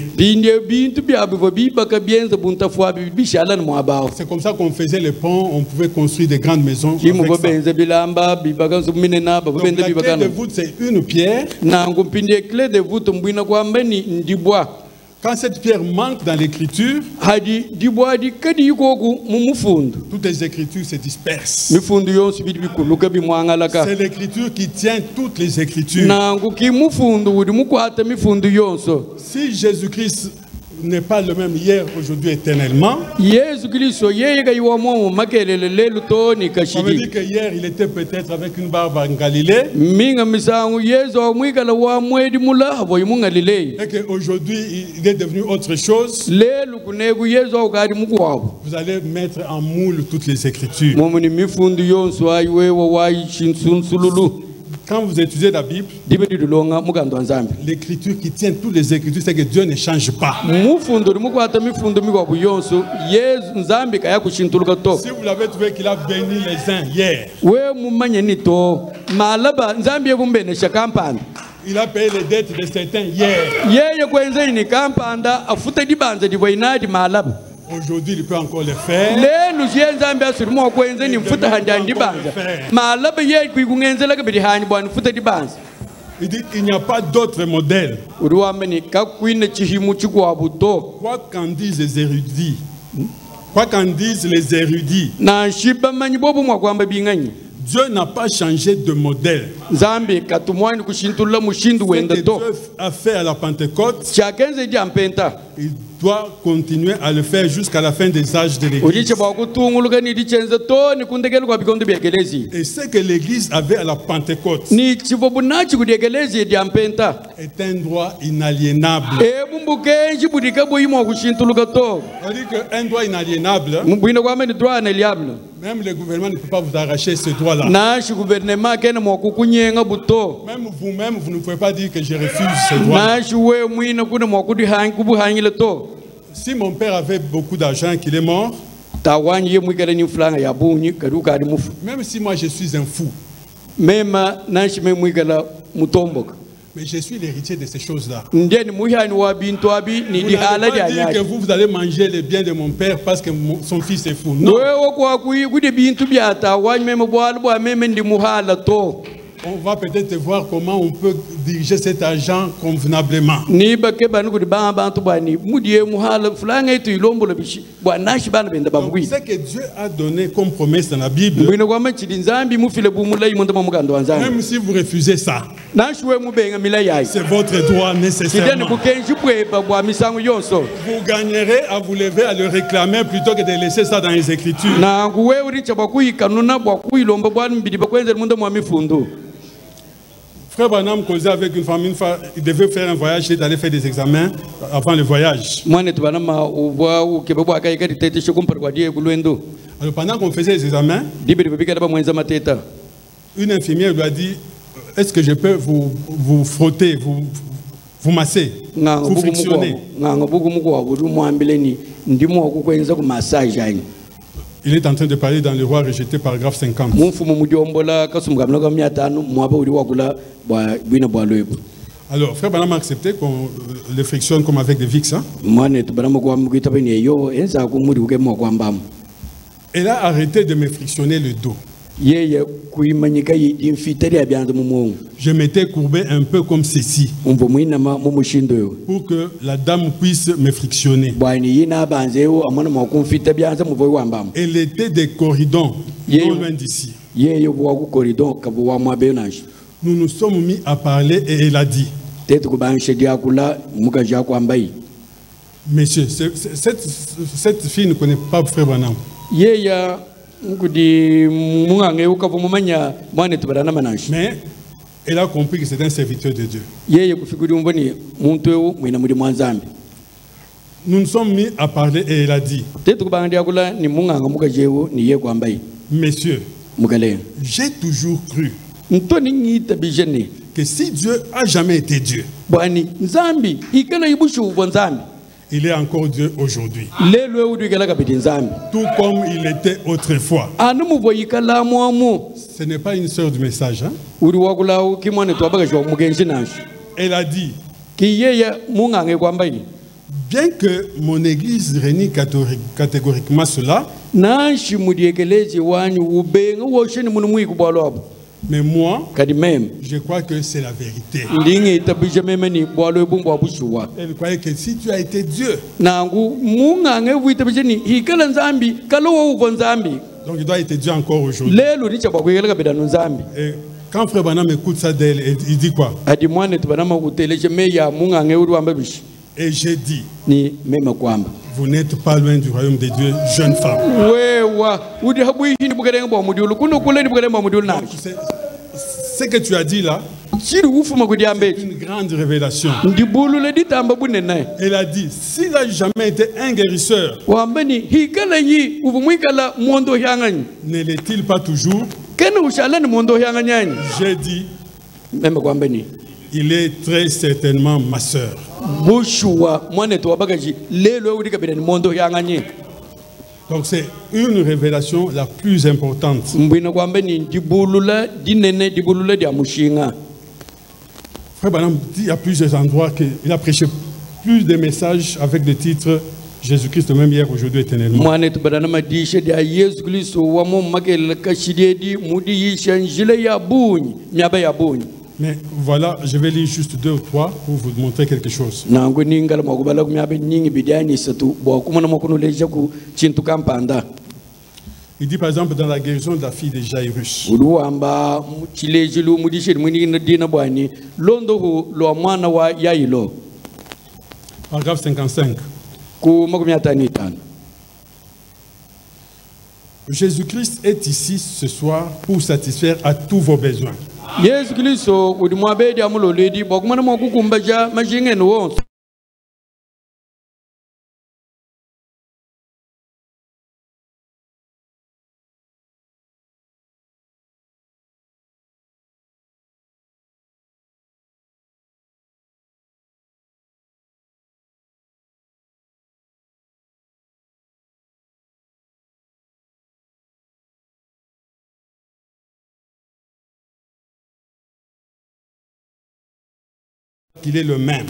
C'est comme ça qu'on faisait les ponts, on pouvait construire des grandes maisons. Donc, la clé de voûte, c'est une pierre. Quand cette pierre manque dans l'écriture, toutes les écritures se dispersent. C'est l'écriture qui tient toutes les écritures. Si Jésus-Christ n'est pas le même hier, aujourd'hui, éternellement, on veut dire que hier il était peut-être avec une barbe en Galilée, et qu'aujourd'hui il est devenu autre chose. Vous allez mettre en moule toutes les écritures. Quand vous étudiez la Bible, l'écriture qui tient toutes les écritures, c'est que Dieu ne change pas. Si vous l'avez trouvé qu'il a béni les uns hier, il a payé les dettes de certains hier. Aujourd'hui, il peut encore le faire. Il dit qu'il n'y a pas d'autre modèle. Quoi qu'en disent les érudits, Dieu n'a pas changé de modèle. Ce que Dieu a fait à la Pentecôte, il doit continuer à le faire jusqu'à la fin des âges de l'Église. Et ce que l'Église avait à la Pentecôte est un droit inaliénable. On dit qu'un droit inaliénable, même le gouvernement ne peut pas vous arracher ce droit-là. Même vous-même, vous ne pouvez pas dire que je refuse ce droit. Si mon père avait beaucoup d'argent, qu'il est mort, même si moi je suis un fou, mais je suis l'héritier de ces choses-là. Vous n'allez pas dire que vous allez manger les biens de mon père parce que son fils est fou. Non. On va peut-être voir comment on peut diriger cet argent convenablement. Donc, ce que Dieu a donné comme promesse dans la Bible, même si vous refusez ça, c'est votre droit nécessairement. Vous gagnerez à vous lever à le réclamer plutôt que de laisser ça dans les Écritures. Frère Branham causait avec une famille, il devait faire un voyage, il allait faire des examens avant le voyage. Alors pendant qu'on faisait les examens, une infirmière lui a dit, est-ce que je peux vous frotter, vous masser, vous frictionner? Il est en train de parler dans le roi rejeté, paragraphe 50. Alors, frère Branham a accepté qu'on le frictionne comme avec des Vicks. Hein? Elle a arrêté de me frictionner le dos. Je m'étais courbé un peu comme ceci pour que la dame puisse me frictionner. Elle était des corridors, non loin d'ici. Nous nous sommes mis à parler et elle a dit: Monsieur, cette fille ne connaît pas Frère Branham. Mais elle a compris que c'est un serviteur de Dieu. Nous nous sommes mis à parler et elle a dit: Messieurs, j'ai toujours cru que si Dieu a jamais été Dieu, il est encore Dieu aujourd'hui. Tout comme il était autrefois. Ce n'est pas une sœur du message. Hein? Elle a dit: bien que mon église renie catégoriquement cela, mais moi, je crois que c'est la vérité. Elle croyait que si tu as été Dieu, donc il doit être Dieu encore aujourd'hui. Et quand Frère Branham écoute ça d'elle, il dit quoi? Et j'ai dit: vous n'êtes pas loin du royaume de Dieu, jeune femme. Ce que tu as dit là, c'est une grande révélation. Elle a dit: s'il n'a jamais été un guérisseur, ne l'est-il pas toujours? J'ai dit: il est très certainement ma sœur. Donc c'est une révélation la plus importante. Frère Branham dit à plusieurs endroits qu'il a prêché plus de messages avec le titre Jésus-Christ le même hier, aujourd'hui, éternellement. Mais voilà, je vais lire juste 2 ou 3 pour vous montrer quelque chose. Il dit par exemple dans la guérison de la fille de Jairus. Paragraphe 55. Jésus-Christ est ici ce soir pour satisfaire à tous vos besoins. Qu'il est le même.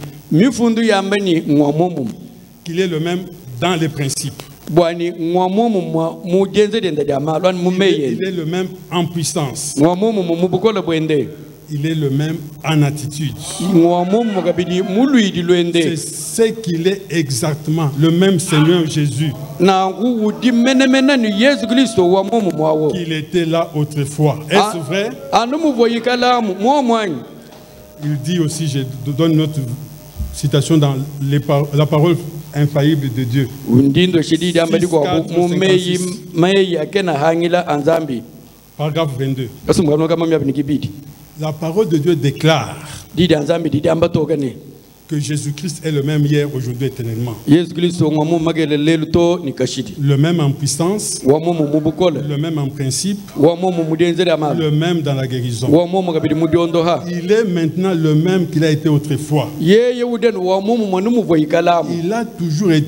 Qu'il est le même dans les principes. Il est le même en puissance. Il est le même en attitude. C'est ce qu'il est exactement, le même Seigneur Jésus. Qu'il était là autrefois. Est-ce vrai? Il dit aussi, je donne une autre citation dans la parole infaillible de Dieu. 6, 4, 56. Paragraphe 22. La parole de Dieu déclare que Jésus-Christ est le même hier, aujourd'hui, éternellement. Le même en puissance, le même en principe, le même dans la guérison. Il est maintenant le même qu'il a été autrefois. Il a toujours été,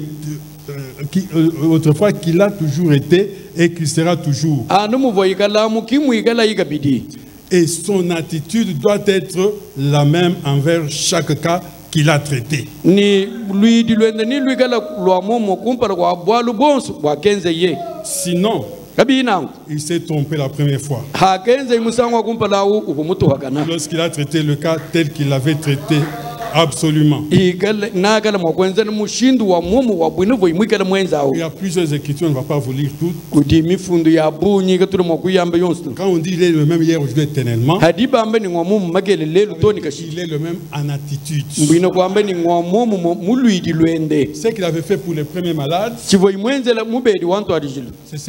autrefois qu'il a toujours été et qu'il sera toujours. Et son attitude doit être la même envers chaque cas qu'il a traité. Sinon, Il s'est trompé la première fois. Lorsqu'il a traité le cas tel qu'il l'avait traité, absolument. Il y a plusieurs écritures, on ne va pas vous lire toutes. Quand on dit il est le même hier, aujourd'hui, éternellement, il est le même en attitude. Ce qu'il avait fait pour les premiers malades, c'est ce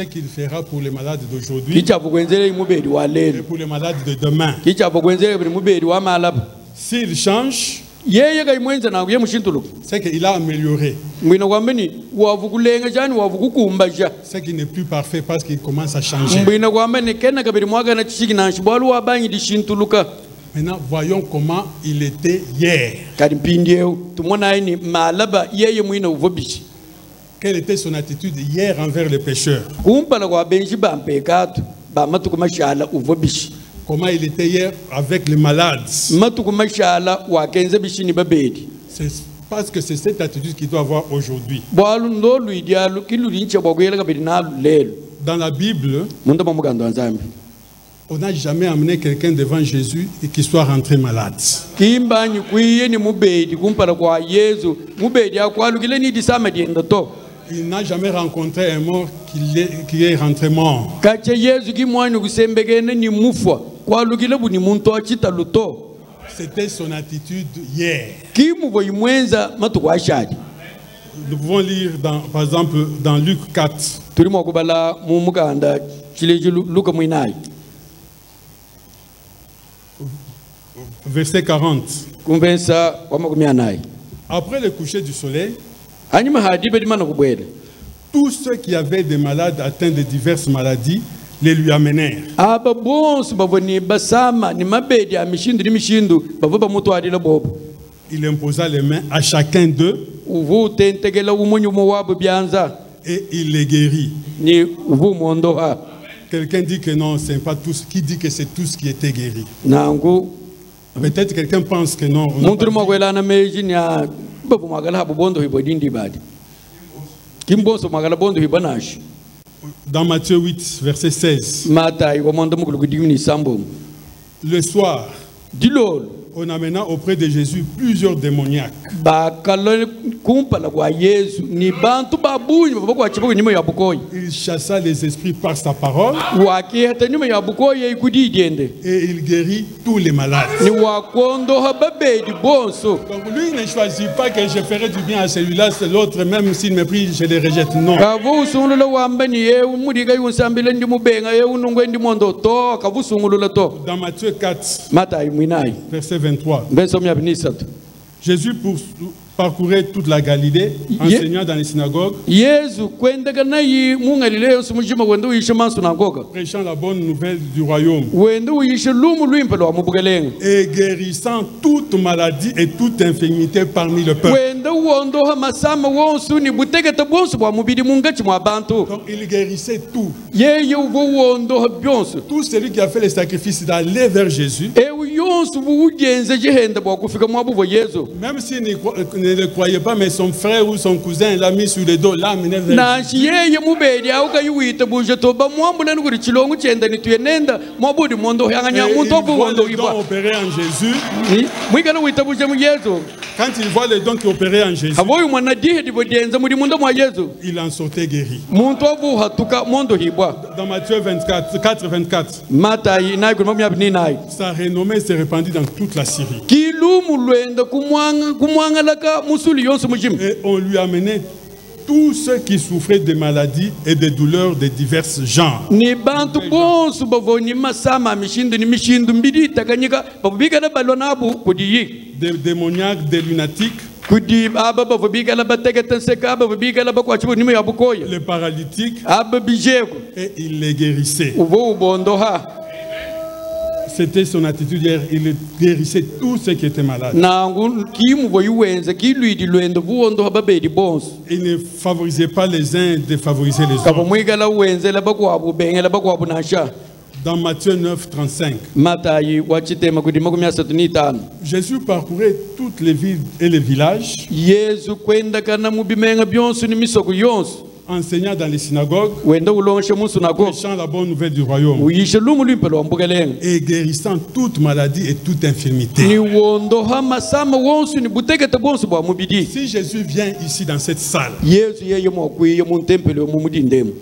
qu'il fera pour les malades d'aujourd'hui et pour les malades de demain. S'il change, c'est qu'il a amélioré. C'est qu'il n'est plus parfait parce qu'il commence à changer. Maintenant, voyons comment il était hier. Quelle était son attitude hier envers les pécheurs? Comment il était hier avec les malades? C'est parce que c'est cette attitude qu'il doit avoir aujourd'hui. Dans la Bible, on n'a jamais amené quelqu'un devant Jésus et qu'il soit rentré malade. Il n'a jamais rencontré un mort qui est rentré mort. C'était son attitude hier. Nous pouvons lire par exemple dans Luc 4. Verset 40. Après le coucher du soleil, tous ceux qui avaient des malades atteints de diverses maladies les lui amenèrent. Il imposa les mains à chacun d'eux et il les guérit. Quelqu'un dit que non, c'est pas tous. Qui dit que c'est tous qui étaient guéris? Peut-être quelqu'un pense que non. Dans Matthieu 8, verset 16. Le soir, on amena auprès de Jésus plusieurs démoniaques. Il chassa les esprits par sa parole et il guérit tous les malades. Donc lui ne choisit pas que je ferai du bien à celui-là, c'est l'autre, même s'il me prie, je les rejette. Non. Dans Matthieu 4, verset 23. Jésus parcourait toute la Galilée, enseignant dans les synagogues, prêchant la bonne nouvelle du royaume et guérissant toute maladie et toute infirmité parmi le peuple. Donc il guérissait tout. Tout celui qui a fait les sacrifices d'aller vers Jésus, même s'il ne le croyait pas, mais son frère ou son cousin l'a mis sur le dos, l'a amené vers Jésus. Opéré en Jésus. Quand il voit les dons qui opéraient en Jésus, il en sortait guéri. Dans Matthieu 4, 24, sa renommée s'est répandue dans toute la Syrie. Et on lui amenait tous ceux qui souffraient de maladies et de douleurs de divers genres. Des démoniaques, des lunatiques, les paralytiques, et il les guérissait. C'était son attitude hier, il guérissait tous ceux qui étaient malades. Il ne favorisait pas les uns, de favoriser les autres. Dans Matthieu 9, 35, Jésus parcourait toutes les villes et les villages, enseignant dans les synagogues, wenda ulonshe mu synagogue prêchant la bonne nouvelle du royaume uyishe lumu lwimpelo wambukeleng et guérissant toute maladie et toute infirmité. ni wondoha masama wonsu ni butekete bonsu bwa mubidi. Si Jésus vient ici dans cette salle, Yesu yeye mwakwiye mu ntempelo mu mudindemu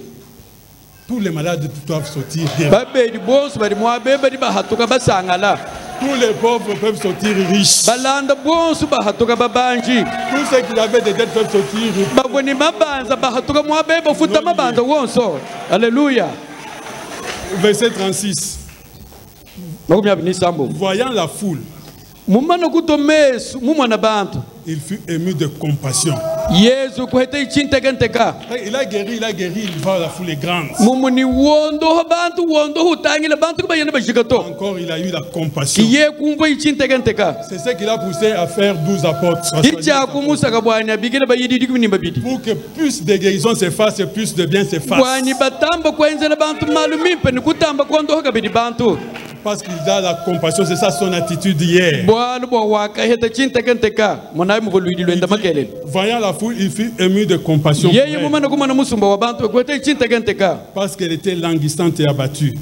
tous les malades doivent sortir. babedi bonsu bali mwabeba di bahatuka basangala. Tous les pauvres peuvent sortir riches. Balanda bonsu bahatuka babanji. Tous ceux qui avaient des dettes peuvent sortir riches. Baboni mabanza bahatuka mwabeba futa mabanza wonso. Alléluia. Verset 36. Voyant la foule, Mumano kutomesu mumwana bantu. il fut ému de compassion. Yesu kuhete ichintegenteka. Il a guéri, il voit la foule est grande. Mumuni wondo bantu wondo hutangile bantu kubayana bashikato. Encore il a eu la compassion. Kiye kumva ichintegenteka. C'est ce qui l'a poussé à faire 12 apôtres. Icha kumusa kabwani abigile bayidi dikuni babidi. Pour que plus de guérisons s'effacent et plus de bien s'effacent. Bwani batamba kwenzela bantu malumimpe nikutamba kondo kabidi bantu. Parce qu'il a la compassion, c'est ça son attitude hier. Voyant la foule, il fut ému de compassion. Parce qu'elle était languissante et abattue.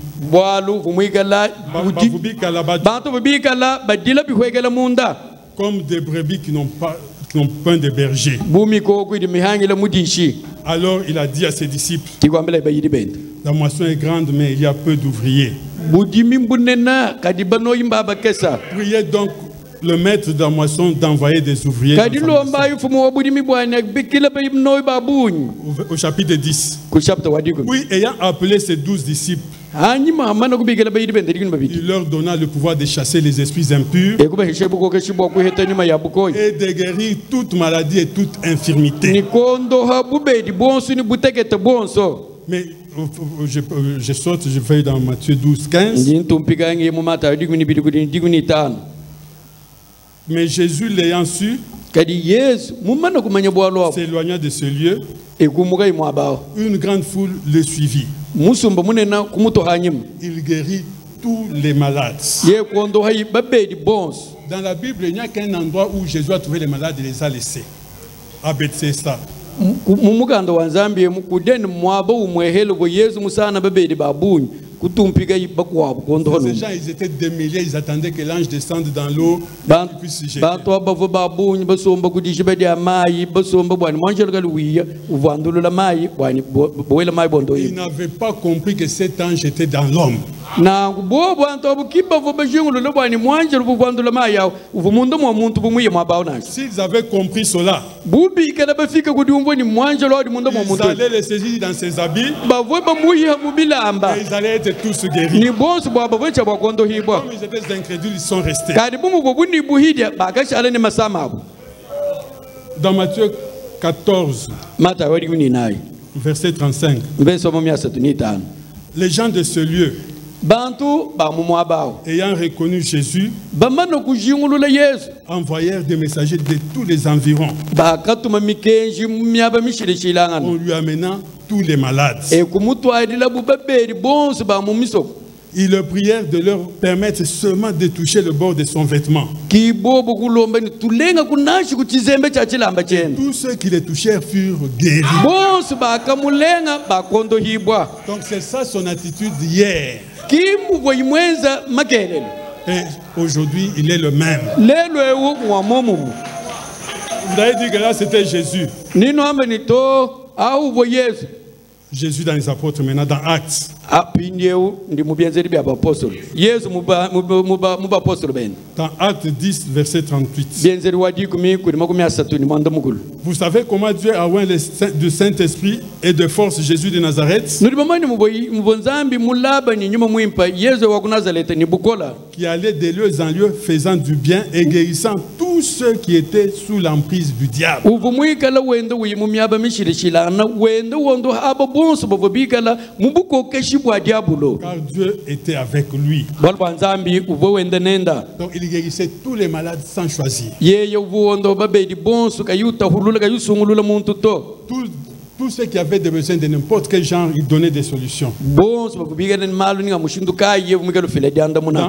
Comme des brebis qui n'ont point de berger. Alors il a dit à ses disciples, la moisson est grande, mais il y a peu d'ouvriers. Priez donc le maître de la moisson d'envoyer des ouvriers. Au chapitre 10. Oui, ayant appelé ses 12 disciples, il leur donna le pouvoir de chasser les esprits impurs et de guérir toute maladie et toute infirmité. Mais je saute, je vais dans Matthieu 12, 15. Mais Jésus l'ayant su, s'éloigna de ce lieu, une grande foule le suivit. Il guérit tous les malades. Dans la Bible, il n'y a qu'un endroit où Jésus a trouvé les malades et les a laissés. À Bethesda. Ces gens, ils étaient démêlés, ils attendaient que l'ange descende dans l'eau et puisse se jeter. Ils n'avaient pas compris que cet ange était dans l'homme. S'ils avaient compris cela, ils allaient les saisir dans ses habits et ils allaient être tous guéris. Comme ils étaient incrédules, ils sont restés. Dans Matthieu 14, verset 35, les gens de ce lieu, ayant reconnu Jésus, envoyèrent des messagers de tous les environs en lui amenant tous les malades. Ils leur prièrent de leur permettre seulement de toucher le bord de son vêtement. Et tous ceux qui les touchèrent furent guéris. Donc c'est ça son attitude hier. Et aujourd'hui, il est le même. Vous avez dit que là, c'était Jésus. Jésus dans les apôtres, maintenant dans Actes. Dans Actes 10, verset 38. Vous savez comment Dieu a oint du Saint-Esprit et de force Jésus de Nazareth, qui allait de lieu en lieu faisant du bien et guérissant tous ceux qui étaient sous l'emprise du diable. Car Dieu était avec lui. Donc il guérissait tous les malades sans choisir. Tous ceux qui avaient des besoins de n'importe quel genre, il donnait des solutions. Dans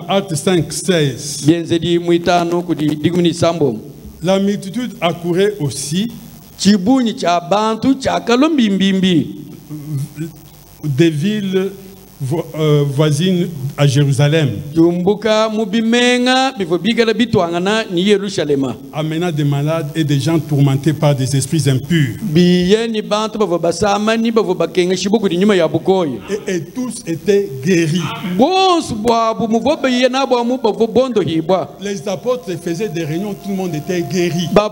Actes 5, 16, la multitude accourait aussi chibunyi cha bantu cha kalombimbimbi des villes voisines à Jérusalem, amenant des malades et des gens tourmentés par des esprits impurs. Et tous étaient guéris. Les apôtres faisaient des réunions, tout le monde était guéri. Pas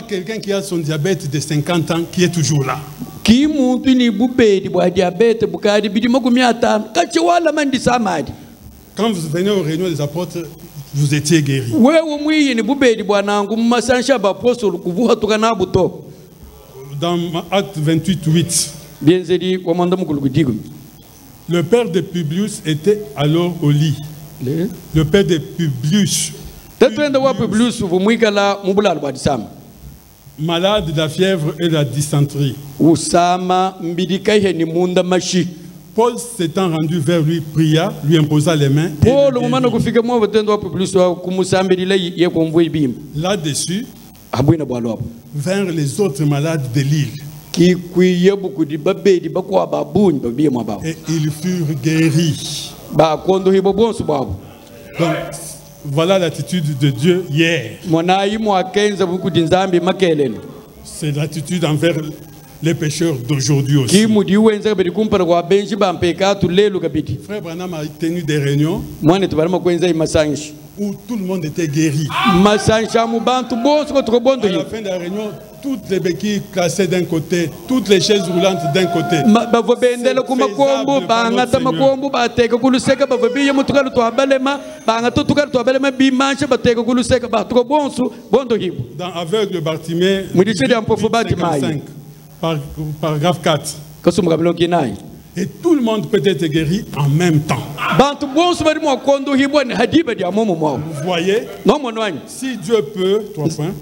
quelqu'un qui a son diabète de 50 ans qui est toujours là. Quand vous venez aux réunions des apôtres, vous étiez guéris. Dans Acte 28:8, le père de Publius était alors au lit. Le père de Publius, malade de la fièvre et de la dysenterie. Paul s'étant rendu vers lui, pria, lui imposa les mains. Là-dessus, vinrent les autres malades de l'île. Et ils furent guéris. Donc, voilà l'attitude de Dieu hier. C'est l'attitude envers les pécheurs d'aujourd'hui aussi. Frère Branham a tenu des réunions où tout le monde était guéri. À la fin de la réunion, toutes les béquilles classées d'un côté, toutes les chaises roulantes d'un côté. Dans Aveugle Bartimée, 55, paragraphe 4. Et tout le monde peut être guéri en même temps. Vous voyez, si Dieu peut, 3 points.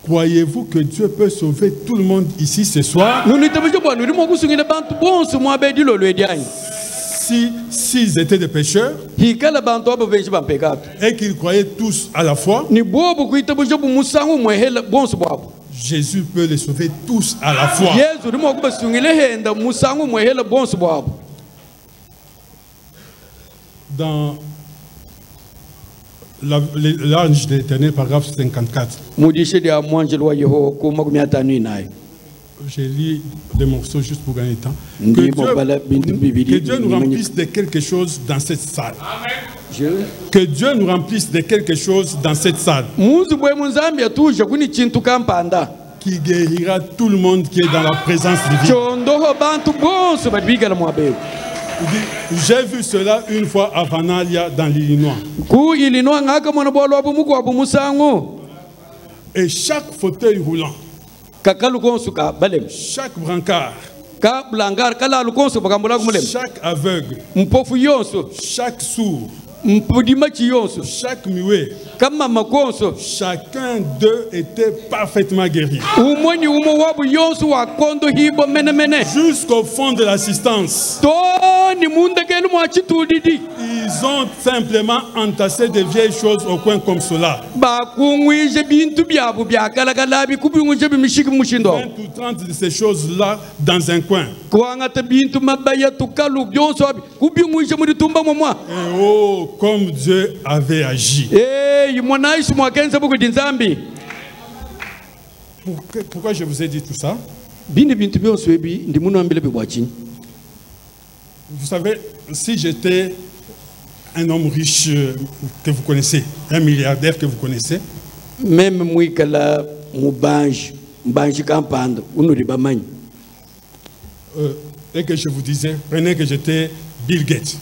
Croyez-vous que Dieu peut sauver tout le monde ici ce soir? S'ils étaient des pécheurs et qu'ils croyaient tous à la fois, Jésus peut les sauver tous à la fois. Dans l'ange de l'Éternel, paragraphe 54. J'ai lu des morceaux juste pour gagner du temps. Que Dieu nous remplisse de quelque chose dans cette salle. Que Dieu nous remplisse de quelque chose dans cette salle. Qui guérira tout le monde qui est dans la présence divine. J'ai vu cela une fois à Vanalia dans l'Illinois. Et chaque fauteuil roulant, chaque brancard, chaque aveugle, chaque sourd, chaque muet, chacun d'eux était parfaitement guéri. Jusqu'au fond de l'assistance, ils ont simplement entassé des vieilles choses au coin comme cela. 20 ou 30 de ces choses-là dans un coin. Et oh, comme Dieu avait agi. Pourquoi je vous ai dit tout ça? Vous savez, si j'étais un homme riche que vous connaissez, un milliardaire que vous connaissez, même et que je vous disais, prenez que j'étais Bill Gates.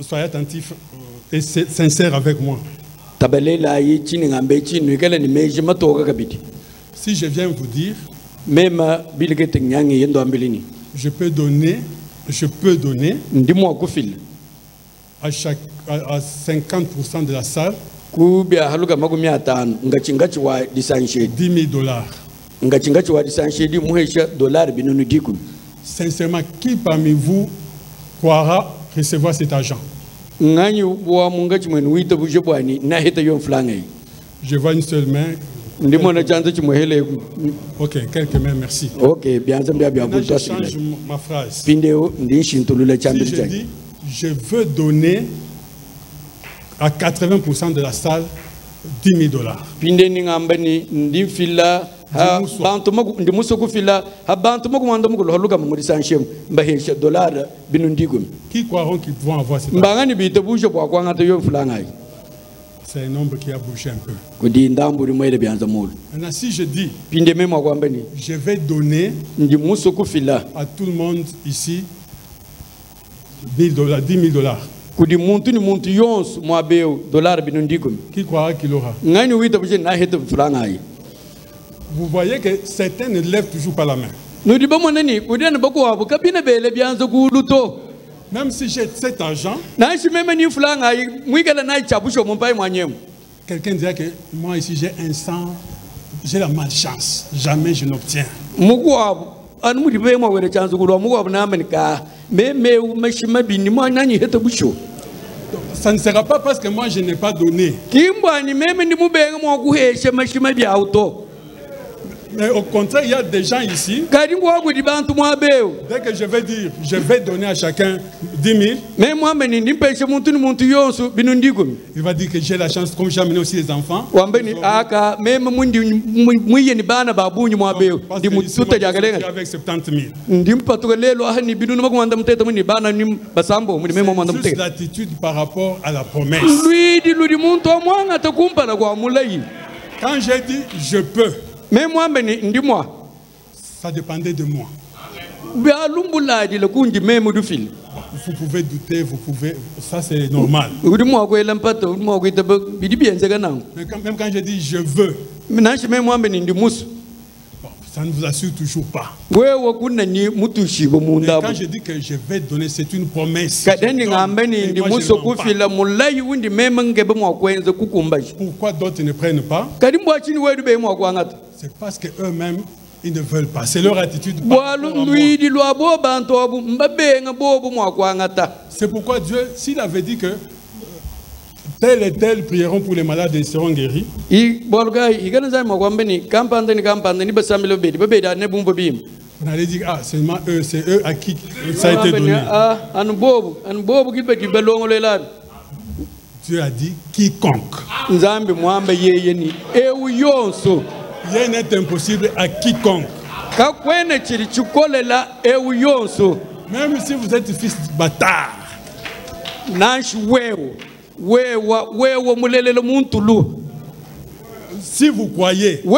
Soyez attentifs et sincères avec moi. Si je viens vous dire, je peux donner à 50% de la salle $10,000. Sincèrement, qui parmi vous croira recevoir cet argent. ngani wa munga chimwen wita buje bwani na heta yon flangai. Je vois une seule main. Ndimo na chanzo chimwehele. Ok, quelques mains, merci. Ok, bien ça bien bien. Je change ma phrase. Pindeo ndi shintulula chanzo Si je dis, je veux donner à 80% de la salle $10 000. Pinde ni ngambani ndi fila ha bantu magu ndi musuku fila ha bantu magu manda mugu holuka muri sanshem mbahesha $, binundigum. Qui croiront qu'ils vont avoir cet argent? Mbangani bite buje kwa kwangata yon flangai. C'est un nombre qui a bougé un peu. Maintenant, si je dis, je vais donner à tout le monde ici $10 000. Qui croira qu'il aura? Vous voyez que certains ne lèvent toujours pas la main. Même si j'ai cet argent, quelqu'un dirait que moi ici j'ai un sang, j'ai la malchance, jamais je n'obtiens. Ça ne sera pas parce que moi je n'ai pas donné. Mais au contraire, il y a des gens ici. Dès que je vais dire, je vais donner à chacun 10 000. Il va dire que j'ai la chance, comme j'ai amené aussi les enfants. Parce que avec 70 000. C'est juste l'attitude par rapport à la promesse. Quand j'ai dit je peux, ça dépendait de moi. Vous pouvez douter, vous pouvez... Ça, c'est normal. Même quand je dis je veux, ça ne vous assure toujours pas. Et quand je dis que je vais donner, c'est une promesse. Pourquoi d'autres ne prennent pas? C'est parce qu'eux-mêmes, ils ne veulent pas. C'est leur attitude. C'est pourquoi Dieu, s'il avait dit que tel et tel prieront pour les malades et seront guéris, on allait dire, ah, seulement eux, c'est eux à qui ça a été donné. Dieu a dit quiconque. Rien n'est impossible à quiconque. Même si vous êtes fils de bâtard. Si vous croyez, il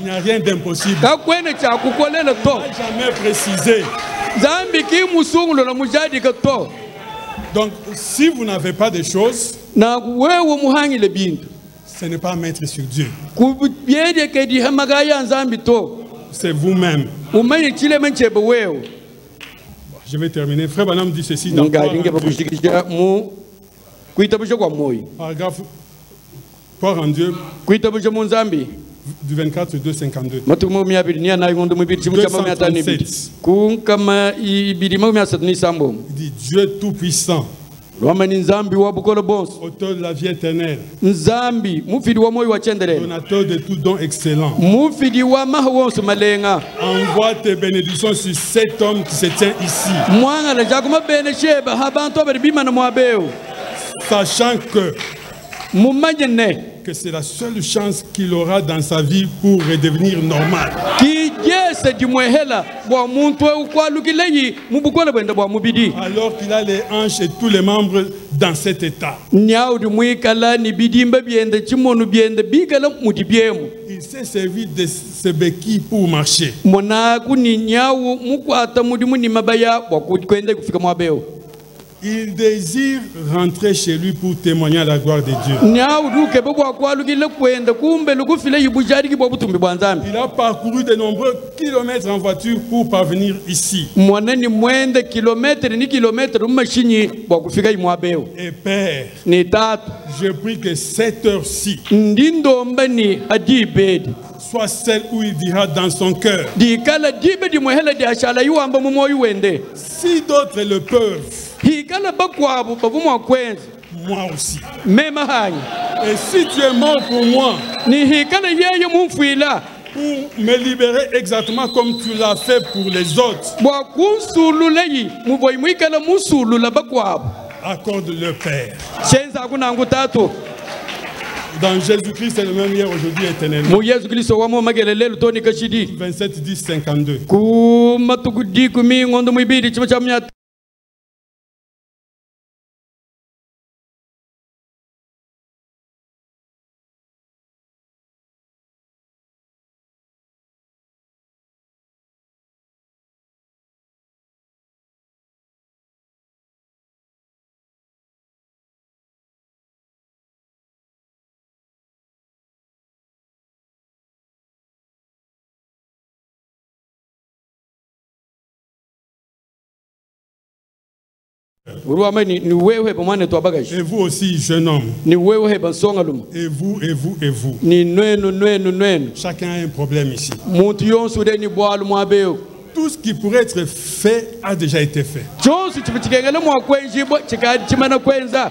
n'y a rien d'impossible. Il n'a jamais précisé. Donc, si vous n'avez pas de choses, ce n'est pas mettre sur Dieu. C'est vous-même. Je vais terminer. Frère Branham dit ceci dans paragraphe Croire en Dieu du 24 252. 237. Il dit Dieu tout-puissant, auteur de la vie éternelle, donateur de tout don excellent, envoie tes bénédictions sur cet homme qui se tient ici, sachant que c'est la seule chance qu'il aura dans sa vie pour redevenir normal. Alors qu'il a les hanches et tous les membres dans cet état. Il s'est servi de ses béquilles pour marcher. Il désire rentrer chez lui pour témoigner à la gloire de Dieu. Il a parcouru de nombreux kilomètres en voiture pour parvenir ici. Et Père, je prie que cette heure-ci soit celle où il dira dans son cœur, si d'autres le peuvent, hikala bakwabu babumo kwenza moi aussi. mema hanyi Et si tu es mort pour moi, ni hikala yeye mumfuila pour me libérer exactement comme tu l'as fait pour les autres, bwa kunsulula yi muboyi mwikala musulula bakwabu accorde le Père. chenza kunangu tatu Dans Jésus-Christ, c'est le même hier, aujourd'hui, éternellement. mu Yesu Kristo wamo magelelelo toni kashidi 27, 10, 52. ku matugudi kumi ngondo mwibiri chima cha mnya ni wewe pamane to bagaji Et vous aussi, jeune homme. ni wewe bansonga lum Et vous, et vous, et vous. ni nwenu Chacun a un problème ici. muntu yonsu de ni bwalu mwabeo Tout ce qui pourrait être fait a déjà été fait. jonsu chipichikengele mwa kwenji bo chikadi chimana kwenza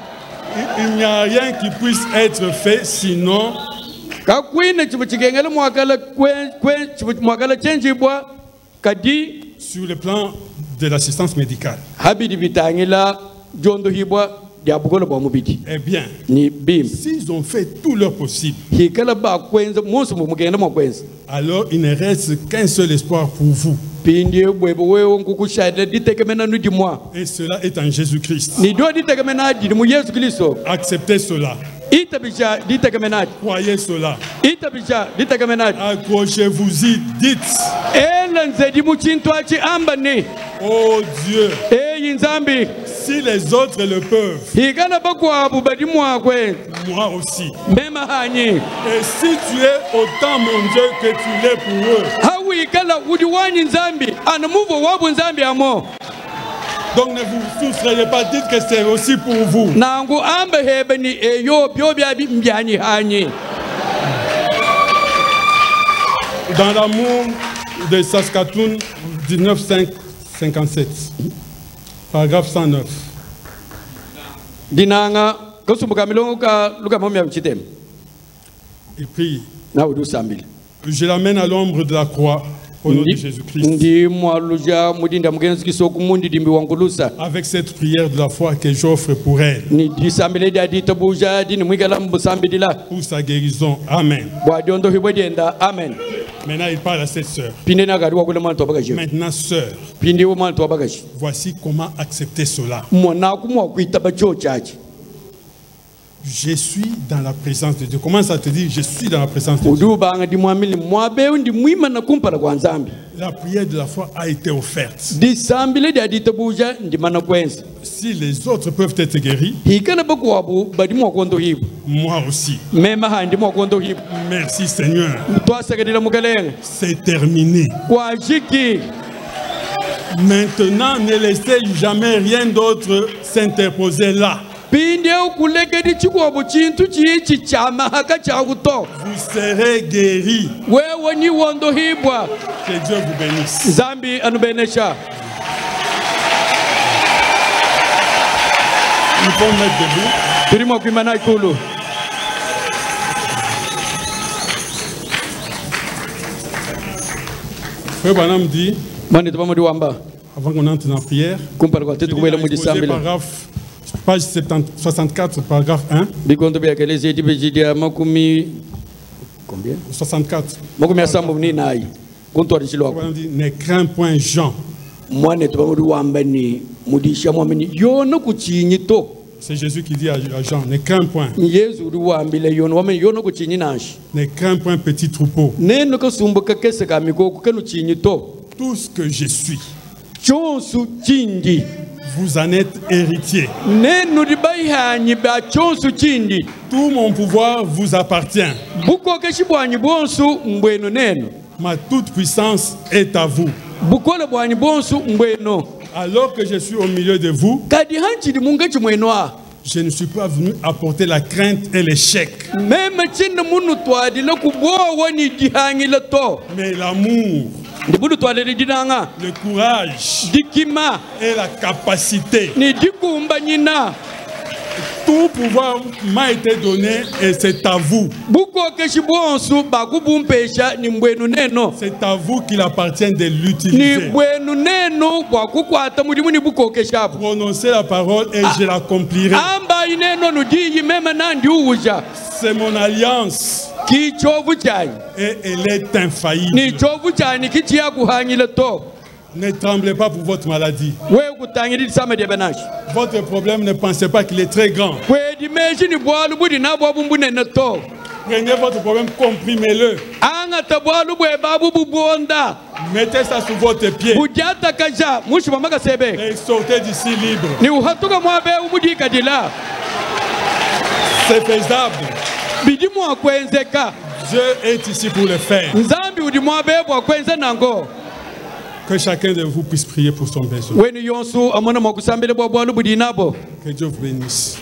Il n'y a rien qui puisse être fait sinon kakwine chipichikengele mwakala mwakala chenji bwa kadi sur le plan de l'assistance médicale. habidi bitangila jondo hibwa diabugolo bwa mubidi Eh bien, ni bim s'ils ont fait tout leur possible, hikala ba kwenza musu mugenda mwa kwenza alors il ne reste qu'un seul espoir pour vous. pindi bwebo wewe ngukushada ditekemena nudi mwa Et cela est en Jésus-Christ. ni do ditekemena di mu Yesu Kristo Acceptez cela. itabisha ditekemena Croyez cela. itabisha ditekemena Accrochez-vous-y. Dites, elanze di muchinto achi ambani oh Dieu, yinzambi si les autres le peuvent, hikana bakwabu badi mwa kwenza moi aussi. mema hanyi Et si tu es autant mon Dieu que tu l'es pour eux, hawi kala udi wanyi nzambi anamuvo wabu nzambi amo donc ne vous soustrayez pas, dites que c'est aussi pour vous. nangu amba hebe ni eyo byo byabi mbyanyi hanyi Dans l'amour de Saskatoon, 1957, paragraphe 109. dinanga kasumbuka milongo ka luka momya mchitem Il prie. na udu sambili Je l'amène à l'ombre de la croix au nom de Jésus-Christ. ndi mwaluja mudinda mugenzi kisoku mundi dimbi wangulusa Avec cette prière de la foi que j'offre pour elle, ni disambile dia ditabuja dini mwigala mbusambidila pour sa guérison. Amen. bwa diondo hibwedienda amen Maintenant, il parle à cette sœur. pinde na gadi wakule mwana tobagaji Maintenant, sœur, pinde wo mwana tobagaji voici comment accepter cela. mwana kumwa kuitaba cho chachi Je suis dans la présence de Dieu. Commence à te dire, je suis dans la présence de Dieu. udu banga di mwamili mwabe ndi mwima na kumpala kwa nzambi La prière de la foi a été offerte. disambile dia ditabuja ndi mana kwenza Si les autres peuvent être guéris, hikana bakwabu badi mwakondo hibu moi aussi. mema handi mwakondo hibu Merci Seigneur. twasagadila mugalenge C'est terminé. kwa jiki Maintenant, ne laissez jamais rien d'autre s'interposer là. pinde ukulekedi chikwabu chintu chichi chamahaka chakuto Vous serez guéris. wewe ni wondo hibwa Que Dieu vous bénisse. nzambi anubenesha Nous pouvons mettre debout. turimo kuimana ikulu Frère Branham dit, mani tupamudi wamba avant qu'on entre dans la prière, kumpala kwa tetu kubela mudi exposé sambila paragraphe, page 64, paragraphe 1. bikonto byakeleze tibejidia makumi combien 64. makumi asambu ni nayi kuntwarishilwako Branham dit, ne crains point Jean. mwane tupamudi wamba ni mudisha mwamini yono kuchinyi to C'est Jésus qui dit à Jean, ne crains point. yesu uri wambile yono wamini yono kuchinyi nashi Ne crains point petit troupeau. neno kasumbuka kese kamikoko kenu chinyi to Tout ce que je suis, chonsu chindi vous en êtes héritier. nenu libaihanyi ba chonsu chindi Tout mon pouvoir vous appartient. bukoke shibwanyi bonsu mbweno neno Ma toute puissance est à vous. bukole bwanyi bonsu mbweno Alors que je suis au milieu de vous, kadi hanchidi munga chimweno a je ne suis pas venu apporter la crainte et l'échec, meme chinna munu twadile kubowa ni dihangile to mais l'amour, le courage et la capacité. Tout pouvoir m'a été donné et c'est à vous. C'est à vous qu'il appartient de l'utiliser. Prononcez la parole et je l'accomplirai. C'est mon alliance. Et elle est infaillible. Ne tremblez pas pour votre maladie. Votre problème, ne pensez pas qu'il est très grand. Prenez votre problème, comprimez-le. Mettez ça sous votre pied. Et sortez d'ici libre. C'est faisable. Dieu est ici pour le faire. Que chacun de vous puisse prier pour son besoin. Que Dieu vous bénisse.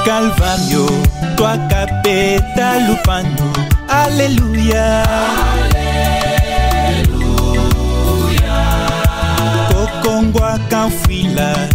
Calvario, tua capeta lupano, aleluya, aleluya. Kokongwa kanfila,